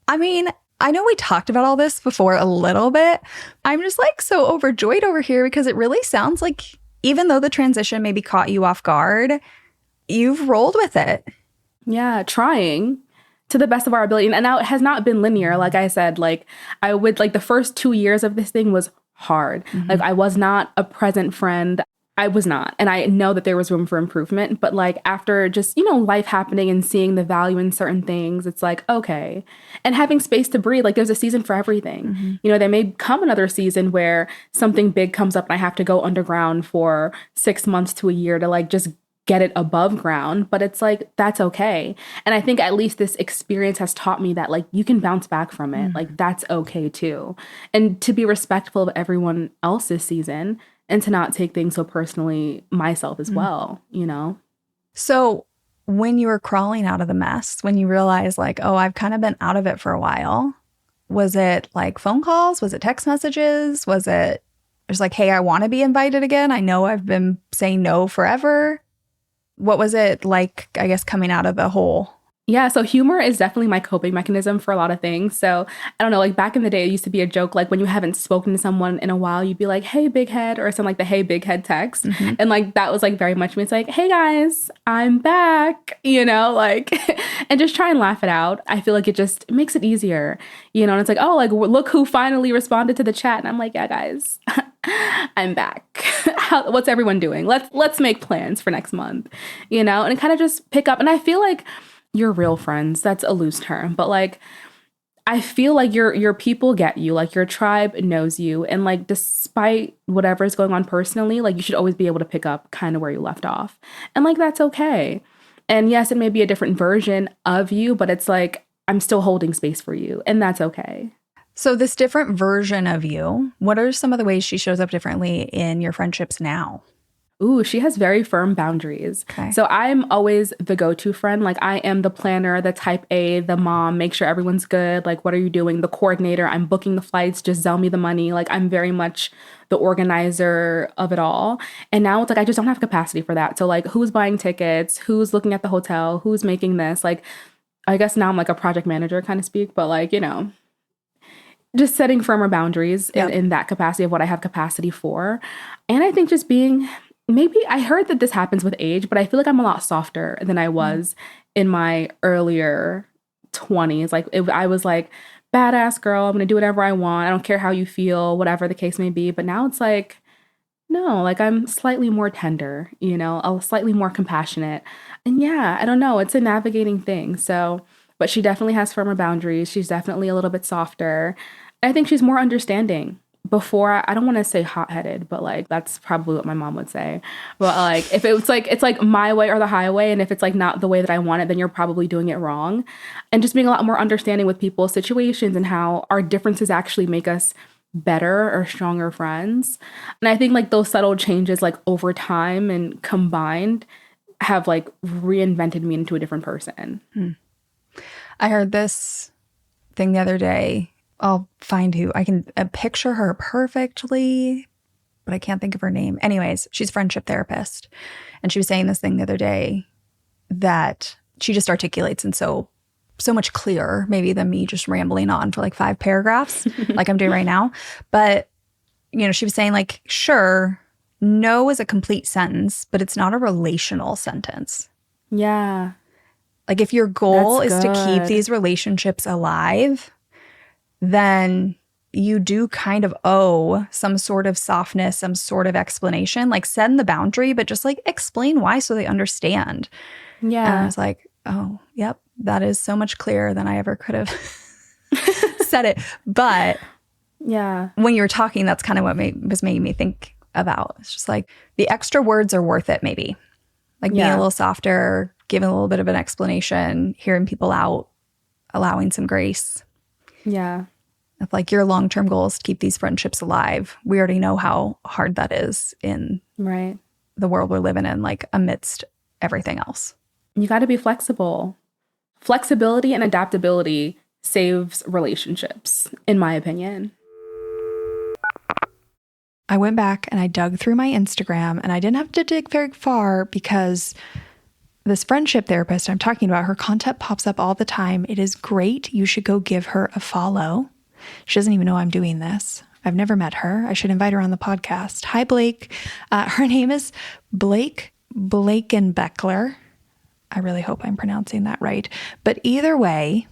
I mean, I know we talked about all this before a little bit. I'm just like so overjoyed over here because it really sounds like even though the transition maybe caught you off guard, you've rolled with it. Yeah, trying to the best of our ability. And now it has not been linear. Like I said, like I would like the first 2 years of this thing was hard. Like I was not a present friend. I was not. And I know that there was room for improvement. But like after just, you know, life happening and seeing the value in certain things, it's like, okay. And having space to breathe, like there's a season for everything. You know, there may come another season where something big comes up and I have to go underground for 6 months to a year to like just get it above ground. But it's like, that's okay. And I think at least this experience has taught me that like you can bounce back from it. Like that's okay too. And to be respectful of everyone else's season and to not take things so personally myself as well, you know? So when you were crawling out of the mess, when you realized like, oh, I've kind of been out of it for a while, was it like phone calls? Was it text messages? Was it just like, hey, I want to be invited again? I know I've been saying no forever. What was it like, I guess, coming out of the hole? Yeah, so humor is definitely my coping mechanism for a lot of things. So I don't know, like back in the day, it used to be a joke, like when you haven't spoken to someone in a while, you'd be like, hey, big head, or something like the hey, big head text. And like that was like very much me. It's like, hey guys, I'm back, you know, like, and just try and laugh it out. I feel like it just makes it easier, you know, and it's like, oh, like look who finally responded to the chat. And I'm like, yeah, guys, I'm back. What's everyone doing? Let's make plans for next month, you know, and kind of just pick up. And I feel like your real friends, that's a loose term, but like I feel like your people get you, like your tribe knows you, and like despite whatever is going on personally, like you should always be able to pick up kind of where you left off, and like that's okay. And yes, it may be a different version of you, but it's like I'm still holding space for you, and that's okay. So this different version of you, what are some of the ways she shows up differently in your friendships now? Ooh, she has very firm boundaries. Okay. So I'm always the go-to friend. Like I am the planner, the type A, the mom, make sure everyone's good. Like, what are you doing? The coordinator, I'm booking the flights, just sell me the money. Like I'm very much the organizer of it all. And now it's like, I just don't have capacity for that. So like who's buying tickets? Who's looking at the hotel? Who's making this? Like, I guess now I'm like a project manager kind of speak, but like, you know, just setting firmer boundaries in that capacity of what I have capacity for. And I think just being... Maybe I heard that this happens with age, but I feel like I'm a lot softer than I was in my earlier 20s. Like I was like, badass girl, I'm going to do whatever I want. I don't care how you feel, whatever the case may be. But now it's like, no, like I'm slightly more tender, you know, slightly more compassionate. And yeah, I don't know. It's a navigating thing. So, but she definitely has firmer boundaries. She's definitely a little bit softer. I think she's more understanding. Before, I don't want to say hot-headed, but like that's probably what my mom would say. But like if it's like my way or the highway, and if it's like not the way that I want it, then you're probably doing it wrong. And just being a lot more understanding with people's situations and how our differences actually make us better or stronger friends. And I think like those subtle changes like over time and combined have like reinvented me into a different person. I heard this thing the other day. I'll find who. I can picture her perfectly, but I can't think of her name. Anyways, she's a friendship therapist. And she was saying this thing the other day that she just articulates in so much clearer, maybe than me just rambling on for like 5 paragraphs like I'm doing right now. But, you know, she was saying like, sure, no is a complete sentence, but it's not a relational sentence. Yeah. Like if your goal That's is to keep good. these relationships alive, then you do kind of owe some sort of softness, some sort of explanation. Like send the boundary, but just like explain why so they understand. And I Yeah. was like, oh, yep, that is so much clearer than I ever could have said it. But Yeah. when you were talking, that's kind of what was making me think about. It's just like the extra words are worth it, maybe. Like being a little softer, giving a little bit of an explanation, hearing people out, allowing some grace. Yeah. If like your long-term goal is to keep these friendships alive, we already know how hard that is in Right. the world we're living in, like amidst everything else. You got to be flexible. Flexibility and adaptability saves relationships, in my opinion. I went back and I dug through my Instagram, and I didn't have to dig very far because this friendship therapist I'm talking about, her content pops up all the time. It is great. You should go give her a follow. She doesn't even know I'm doing this. I've never met her. I should invite her on the podcast. Hi, Blake. Her name is Blake Blakenbeckler. I really hope I'm pronouncing that right. But either way,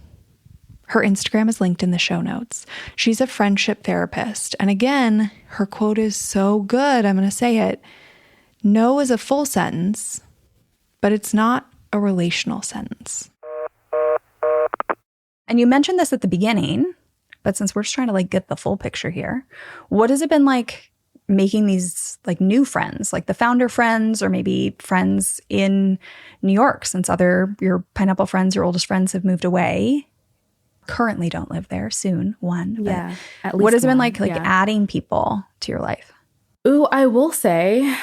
her Instagram is linked in the show notes. She's a friendship therapist. And again, her quote is so good. I'm going to say it. No is a full sentence, but it's not a relational sentence. And you mentioned this at the beginning, but since we're just trying to like get the full picture here, what has it been like making these like new friends, like the founder friends, or maybe friends in New York, since your pineapple friends, your oldest friends have moved away, currently don't live there, soon one. But Yeah. At least what has it been like yeah. adding people to your life? Ooh, I will say,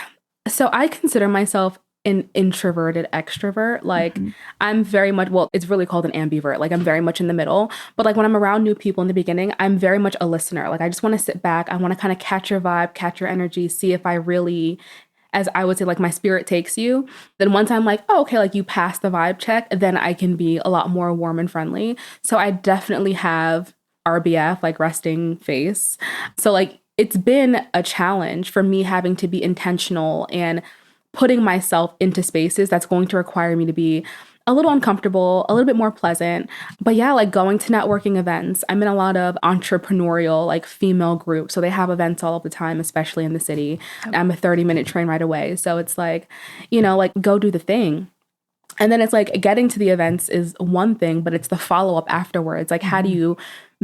so I consider myself an introverted extrovert. Like I'm very much, well, it's really called an ambivert. Like I'm very much in the middle. But like when I'm around new people in the beginning, I'm very much a listener. Like I just want to sit back. I want to kind of catch your vibe, catch your energy, see if I really, as I would say, like my spirit takes you. Then once I'm like, oh, okay, like you pass the vibe check, then I can be a lot more warm and friendly. So I definitely have RBF, like resting face. So like it's been a challenge for me having to be intentional and putting myself into spaces that's going to require me to be a little uncomfortable, a little bit more pleasant. But yeah, like going to networking events. I'm in a lot of entrepreneurial, like female groups. So they have events all of the time, especially in the city. I'm a 30-minute train ride away. So it's like, you know, like go do the thing. And then it's like getting to the events is one thing, but it's the follow-up afterwards. Like, how do you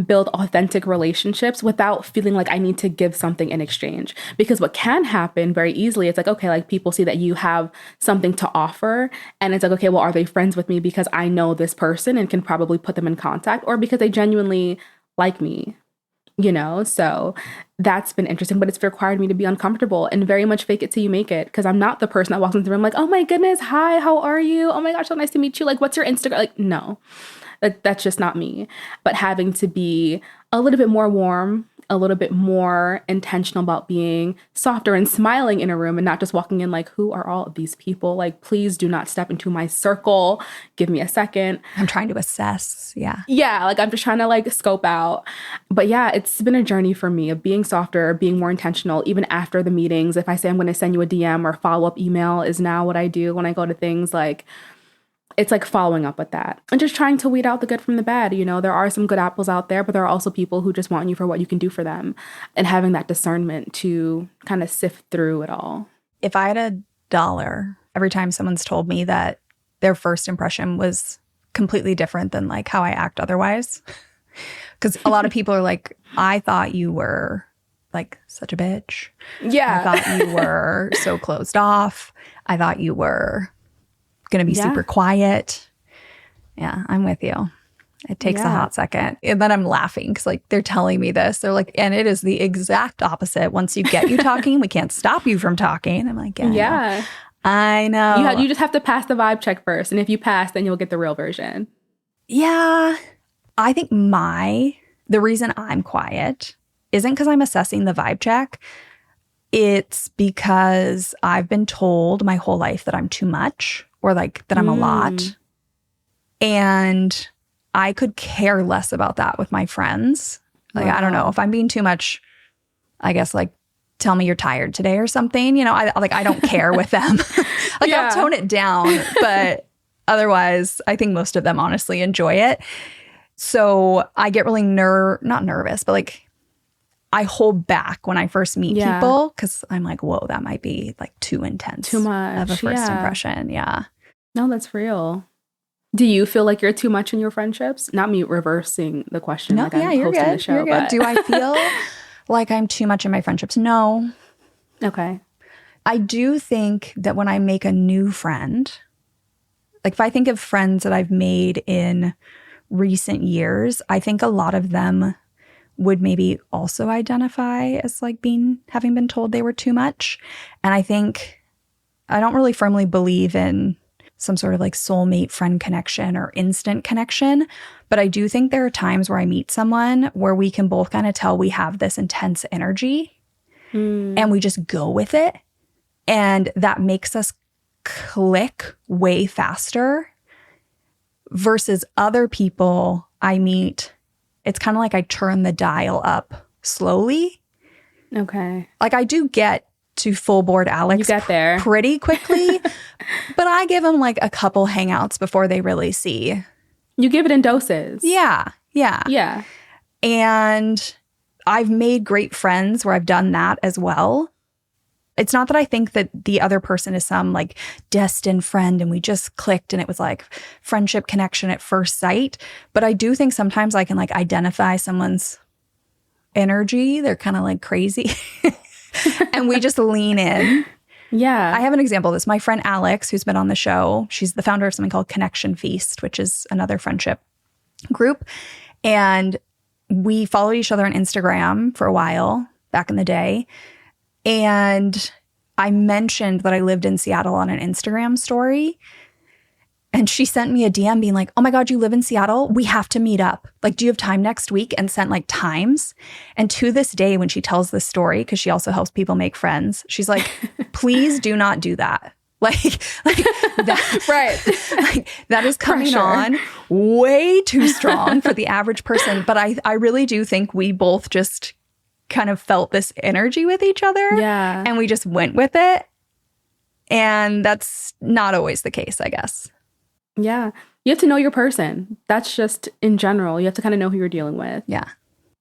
build authentic relationships without feeling like I need to give something in exchange? Because what can happen very easily, it's like, okay, like people see that you have something to offer. And it's like, okay, well, are they friends with me because I know this person and can probably put them in contact, or because they genuinely like me? You know, so that's been interesting, but it's required me to be uncomfortable and very much fake it till you make it. Because I'm not the person that walks into the room like, oh my goodness, hi, how are you? Oh my gosh, so nice to meet you. Like, what's your Instagram? Like, no, that's just not me. But having to be a little bit more warm, a little bit more intentional about being softer and smiling in a room and not just walking in like, who are all of these people? Like, please do not step into my circle. Give me a second. I'm trying to assess. Yeah. Yeah, like I'm just trying to like scope out. But yeah, it's been a journey for me of being softer, being more intentional, even after the meetings. If I say I'm going to send you a DM or follow-up email is now what I do when I go to things, like it's like following up with that and just trying to weed out the good from the bad. You know, there are some good apples out there, but there are also people who just want you for what you can do for them, and having that discernment to kind of sift through it all. If I had $1 every time someone's told me that their first impression was completely different than like how I act otherwise, Because a lot of people are like, I thought you were like such a bitch. Yeah. I thought you were so closed off. I thought you were going to be super quiet. Yeah, I'm with you. It takes a hot second. And then I'm laughing because like they're telling me this. They're like, and it is the exact opposite. Once you get you talking, we can't stop you from talking. I'm like, yeah. I know. You just have to pass the vibe check first. And if you pass, then you'll get the real version. Yeah. I think the reason I'm quiet isn't because I'm assessing the vibe check. It's because I've been told my whole life that I'm too much or like that I'm a lot. And I could care less about that with my friends. Like, I don't know if I'm being too much, I guess like, tell me you're tired today or something. You know, I don't care with them. Like I'll tone it down, but otherwise I think most of them honestly enjoy it. So I get really not nervous, but like I hold back when I first meet people because I'm like, whoa, that might be like too intense. Too much. Of a first impression. Yeah. No, that's real. Do you feel like you're too much in your friendships? Not me reversing the question. No, like I'm you're hosting good. the show. You're good. Do I feel like I'm too much in my friendships? No. Okay. I do think that when I make a new friend, like if I think of friends that I've made in recent years, I think a lot of them would maybe also identify as like having been told they were too much. And I think I don't really firmly believe in some sort of like soulmate friend connection or instant connection. But I do think there are times where I meet someone where we can both kind of tell we have this intense energy and we just go with it. And that makes us click way faster versus other people I meet. It's kind of like I turn the dial up slowly. Okay. Like I do get to full board Alex you get there pretty quickly, but I give them like a couple hangouts before they really see. You give it in doses. Yeah. And I've made great friends where I've done that as well. It's not that I think that the other person is some like destined friend and we just clicked and it was like friendship connection at first sight. But I do think sometimes I can like identify someone's energy. They're kind of like crazy. And we just lean in. Yeah. I have an example of this. My friend Alex, who's been on the show, she's the founder of something called Connection Feast, which is another friendship group. And we followed each other on Instagram for a while back in the day. And I mentioned that I lived in Seattle on an Instagram story. And she sent me a DM being like, oh my God, you live in Seattle? We have to meet up. Like, do you have time next week? And sent like times. And to this day, when she tells this story, because she also helps people make friends, she's like, please do not do that. Like that, right. Like, that is coming Pressure. on way too strong for the average person. But I really do think we both just kind of felt this energy with each other. Yeah. And we just went with it. And that's not always the case, I guess. Yeah. You have to know your person. That's just in general. You have to kind of know who you're dealing with. Yeah.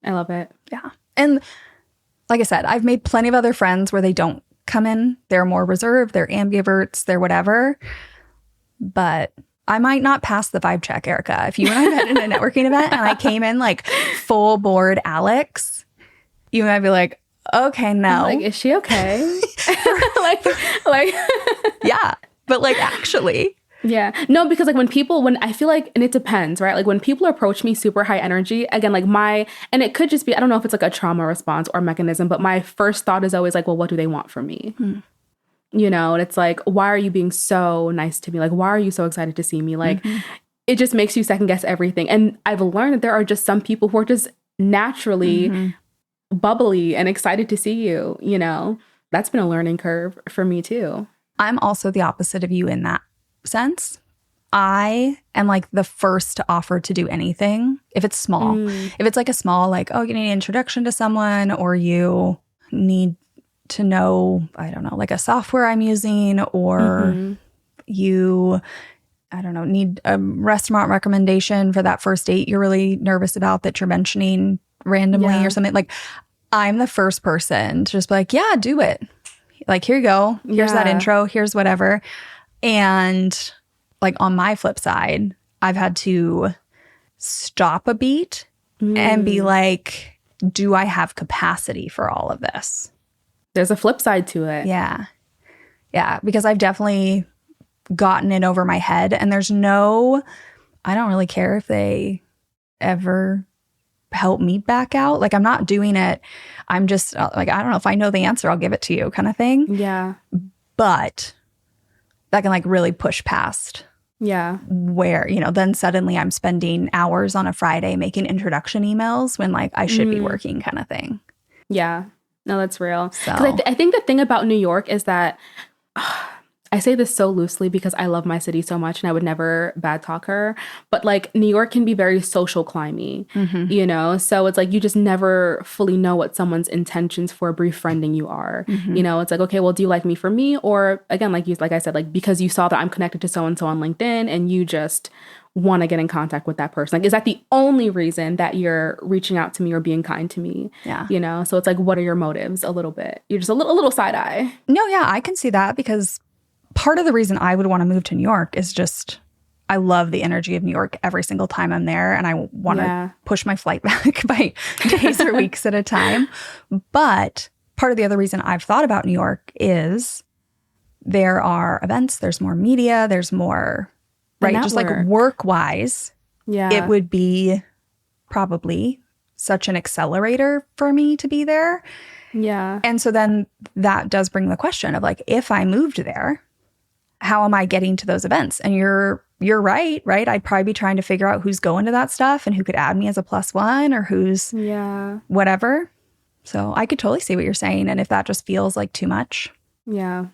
I love it. Yeah. And like I said, I've made plenty of other friends where they don't come in. They're more reserved. They're ambiverts. They're whatever. But I might not pass the vibe check, Ericka. If you and I met in a networking event and I came in like full board Alex, you might be like, okay, no. Like, is she okay? like, yeah. But like, actually. Yeah. No, because like when I feel like, and it depends, right? Like when people approach me super high energy, again, like and it could just be, I don't know if it's like a trauma response or mechanism, but my first thought is always like, well, what do they want from me? You know, and it's like, why are you being so nice to me? Like, why are you so excited to see me? Like, it just makes you second guess everything. And I've learned that there are just some people who are just naturally bubbly and excited to see you, you know? That's been a learning curve for me too. I'm also the opposite of you in that sense. I am like the first to offer to do anything if it's small. If it's like a small, like, oh, you need an introduction to someone or you need to know, I don't know, like a software I'm using or you, I don't know, need a restaurant recommendation for that first date you're really nervous about that you're mentioning randomly or something. Like, I'm the first person to just be like, yeah, do it. Like, here you go. Here's that intro. Here's whatever. And like on my flip side, I've had to stop a beat and be like, do I have capacity for all of this? There's a flip side to it. Yeah. Yeah. Because I've definitely gotten it over my head. And I don't really care if they ever help me back out. Like, I'm not doing it. I'm just like, I don't know, if I know the answer, I'll give it to you kind of thing. Yeah. But that can like really push past. Yeah. Where, then suddenly I'm spending hours on a Friday making introduction emails when like I should be working kind of thing. Yeah. No, that's real. So. 'Cause I think the thing about New York is that I say this so loosely because I love my city so much and I would never bad talk her. But like New York can be very social climby, So it's like you just never fully know what someone's intentions for befriending you are. It's like, okay, well, do you like me for me? Or again, like I said, like because you saw that I'm connected to so-and-so on LinkedIn and you just want to get in contact with that person. Like, is that the only reason that you're reaching out to me or being kind to me? Yeah. So it's like, what are your motives a little bit? You're just a little side eye. No, yeah, I can see that because part of the reason I would want to move to New York is just I love the energy of New York every single time I'm there. And I want to push my flight back by days or weeks at a time. But part of the other reason I've thought about New York is there are events, there's more media, there's more, right? Just like work-wise, it would be probably such an accelerator for me to be there. Yeah. And so then that does bring the question of like, if I moved there, how am I getting to those events? And you're right? I'd probably be trying to figure out who's going to that stuff and who could add me as a +1 or who's whatever. So I could totally see what you're saying. And if that just feels like too much. Yeah.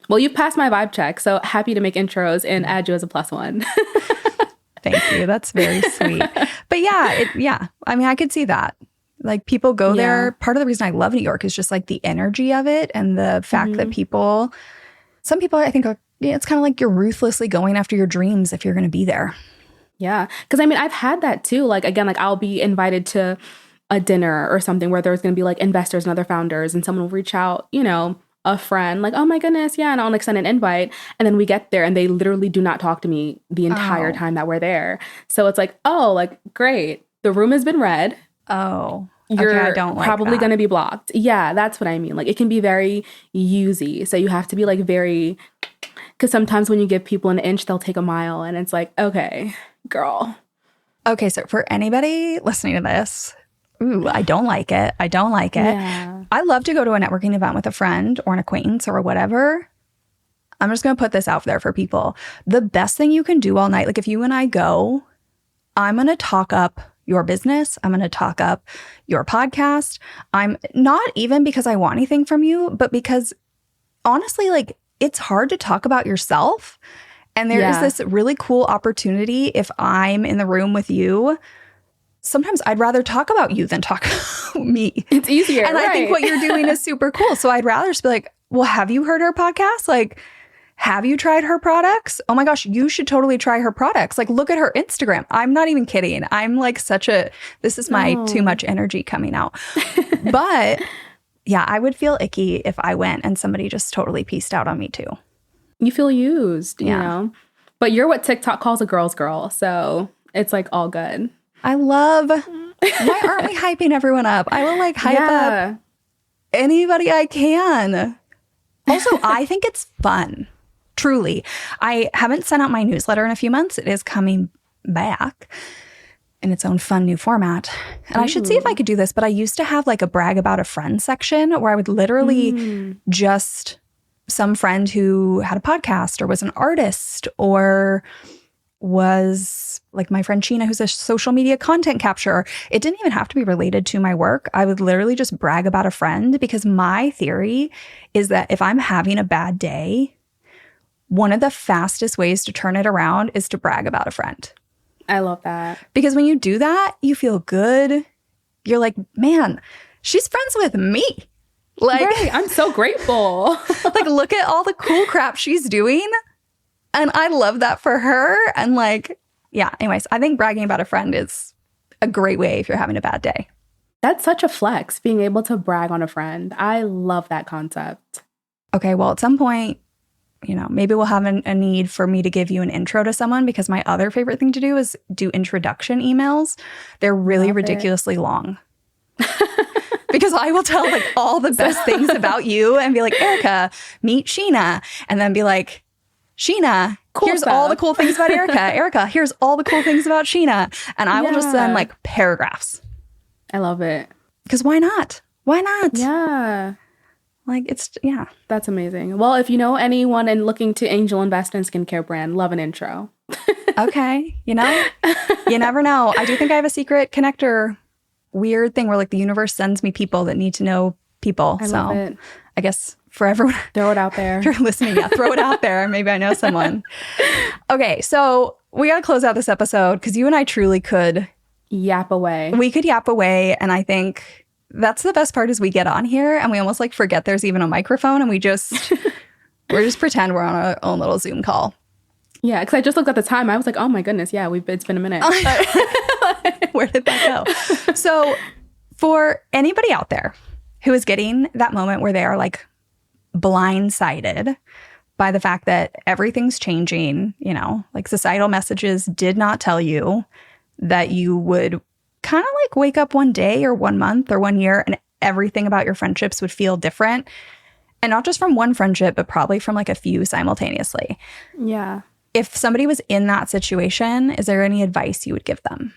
Well, you passed my vibe check. So happy to make intros and add you as a +1. Thank you. That's very sweet. But yeah. I mean, I could see that. Like people go there. Part of the reason I love New York is just like the energy of it and the fact that some people I think it's kind of like you're ruthlessly going after your dreams if you're going to be there. Yeah. Because I mean, I've had that too. Like, again, like I'll be invited to a dinner or something where there's going to be like investors and other founders and someone will reach out, a friend like, oh my goodness. Yeah. And I'll like send an invite. And then we get there and they literally do not talk to me the entire time that we're there. So it's like, oh, like, great. The room has been read. Oh, you're I don't like probably that. going to be blocked. Yeah, that's what I mean. Like it can be very usy. So you have to be like very, because sometimes when you give people an inch, they'll take a mile. And it's like, okay, girl. Okay, so for anybody listening to this, I don't like it. Yeah. I love to go to a networking event with a friend or an acquaintance or whatever. I'm just going to put this out there for people. The best thing you can do all night, like if you and I go, I'm going to talk up your business. I'm going to talk up your podcast. I'm not even because I want anything from you, but because honestly, like it's hard to talk about yourself. And there is this really cool opportunity if I'm in the room with you. Sometimes I'd rather talk about you than talk about me. It's easier. And I think what you're doing is super cool. So I'd rather just be like, well, have you heard her podcast? Like, have you tried her products? Oh my gosh, you should totally try her products. Like, look at her Instagram. I'm not even kidding. I'm like this is my too much energy coming out. But yeah, I would feel icky if I went and somebody just totally pieced out on me too. You feel used, you know? But you're what TikTok calls a girl's girl. So it's like all good. I love, why aren't we hyping everyone up? I will like hype up anybody I can. Also, I think it's fun. Truly. I haven't sent out my newsletter in a few months. It is coming back in its own fun new format. And I should see if I could do this, but I used to have like a brag about a friend section where I would literally just some friend who had a podcast or was an artist or was like my friend Sheena, who's a social media content capturer. It didn't even have to be related to my work. I would literally just brag about a friend because my theory is that if I'm having a bad day, one of the fastest ways to turn it around is to brag about a friend. I love that. Because when you do that, you feel good. You're like, man, she's friends with me. Like, right. I'm so grateful. Like, look at all the cool crap she's doing. And I love that for her. And like, yeah, anyways, I think bragging about a friend is a great way if you're having a bad day. That's such a flex, being able to brag on a friend. I love that concept. Okay, well, at some point, maybe we'll have a need for me to give you an intro to someone, because my other favorite thing to do is do introduction emails. They're really ridiculously long. Because I will tell like all the best things about you and be like, Ericka, meet Sheena. And then be like, Sheena, here's all the cool things about Ericka. Ericka, here's all the cool things about Sheena. And I will just send like paragraphs. I love it. Because why not? Why not? Yeah. Like That's amazing. Well, if you know anyone and looking to angel invest in skincare brand, love an intro. Okay. You never know. I do think I have a secret connector weird thing where like the universe sends me people that need to know people. I love it. I guess for everyone, Throw it out there. if you're listening, throw it out there. Maybe I know someone. Okay, so we got to close out this episode because you and I truly could Yap away. We could yap away, and I think that's the best part is we get on here and we almost like forget there's even a microphone, and we're just pretend we're on our own little Zoom call. Yeah, because I just looked at the time. I was like, oh my goodness, yeah, it's been a minute. Where did that go? So for anybody out there who is getting that moment where they are like blindsided by the fact that everything's changing, like societal messages did not tell you that you would kind of like wake up one day or 1 month or 1 year and everything about your friendships would feel different. And not just from one friendship, but probably from like a few simultaneously. Yeah. If somebody was in that situation, is there any advice you would give them?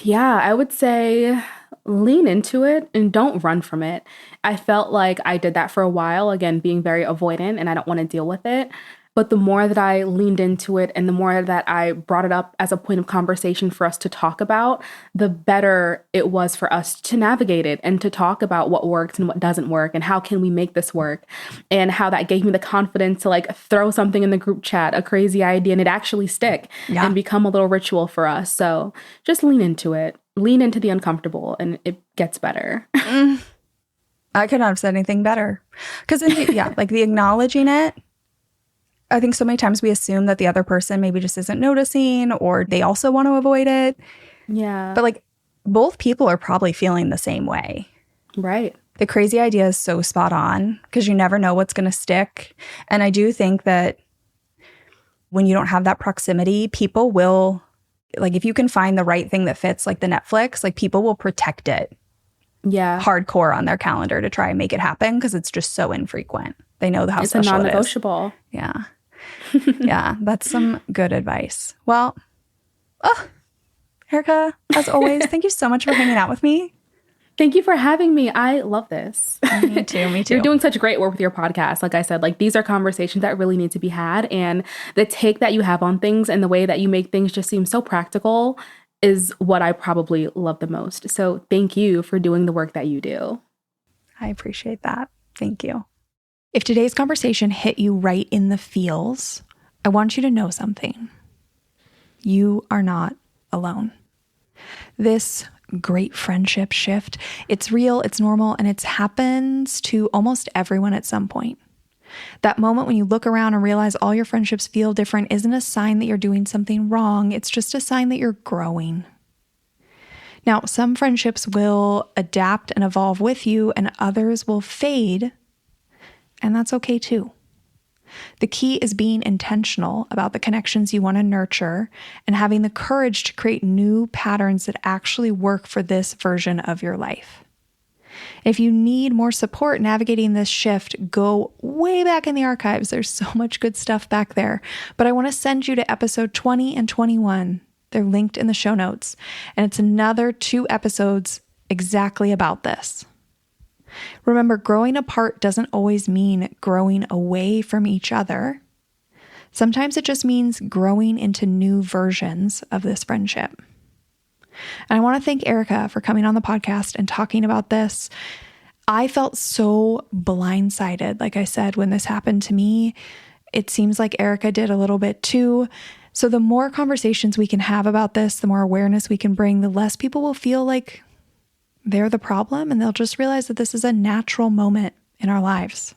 Yeah, I would say lean into it and don't run from it. I felt like I did that for a while, again, being very avoidant, and I don't want to deal with it. But the more that I leaned into it and the more that I brought it up as a point of conversation for us to talk about, the better it was for us to navigate it and to talk about what works and what doesn't work and how can we make this work, and how that gave me the confidence to like throw something in the group chat, a crazy idea, and it actually stick and become a little ritual for us. So just lean into it, lean into the uncomfortable, and it gets better. I could not have said anything better. Because like the acknowledging it, I think so many times we assume that the other person maybe just isn't noticing or they also want to avoid it. Yeah. But like both people are probably feeling the same way. Right. The crazy idea is so spot on because you never know what's going to stick. And I do think that when you don't have that proximity, people will, like if you can find the right thing that fits, like the Netflix, like people will protect it. Yeah. Hardcore on their calendar to try and make it happen because it's just so infrequent. They know how it's a special non-negotiable. it is. Yeah. Yeah, that's some good advice. Well, Ericka, as always, thank you so much for hanging out with me. Thank you for having me. I love this. Me too. You're doing such great work with your podcast. Like I said, like these are conversations that really need to be had. And the take that you have on things and the way that you make things just seem so practical is what I probably love the most. So thank you for doing the work that you do. I appreciate that. Thank you. If today's conversation hit you right in the feels, I want you to know something. You are not alone. This great friendship shift, it's real, it's normal, and it happens to almost everyone at some point. That moment when you look around and realize all your friendships feel different isn't a sign that you're doing something wrong. It's just a sign that you're growing. Now, some friendships will adapt and evolve with you, and others will fade. And that's okay too. The key is being intentional about the connections you want to nurture and having the courage to create new patterns that actually work for this version of your life. If you need more support navigating this shift, go way back in the archives. There's so much good stuff back there. But I want to send you to episode 20 and 21. They're linked in the show notes. And it's another 2 episodes exactly about this. Remember, growing apart doesn't always mean growing away from each other. Sometimes it just means growing into new versions of this friendship. And I want to thank Ericka for coming on the podcast and talking about this. I felt so blindsided, like I said, when this happened to me. It seems like Ericka did a little bit too. So the more conversations we can have about this, the more awareness we can bring, the less people will feel like they're the problem, and they'll just realize that this is a natural moment in our lives.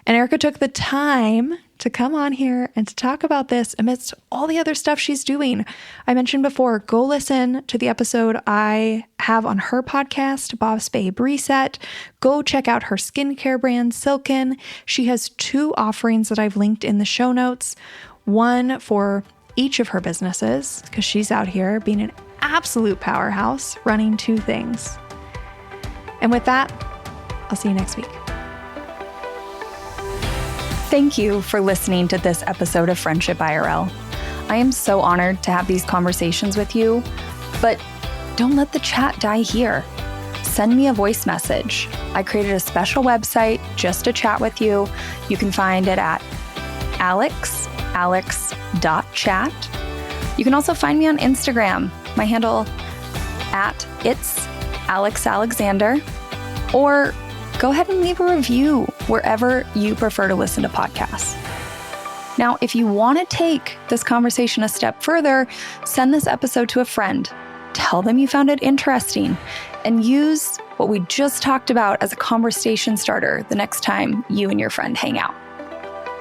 And Ericka took the time to come on here and to talk about this amidst all the other stuff she's doing. I mentioned before, go listen to the episode I have on her podcast, Boss Babe Reset. Go check out her skincare brand, Silken. She has 2 offerings that I've linked in the show notes. One for each of her businesses, because she's out here being an absolute powerhouse running 2 things. And with that, I'll see you next week. Thank you for listening to this episode of Friendship IRL. I am so honored to have these conversations with you, but don't let the chat die here. Send me a voice message. I created a special website just to chat with you. You can find it at alex.chat. You can also find me on Instagram. My handle at it's Alex Alexander, or go ahead and leave a review wherever you prefer to listen to podcasts. Now, if you want to take this conversation a step further, send this episode to a friend. Tell them you found it interesting and use what we just talked about as a conversation starter the next time you and your friend hang out.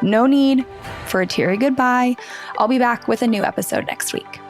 No need for a teary goodbye. I'll be back with a new episode next week.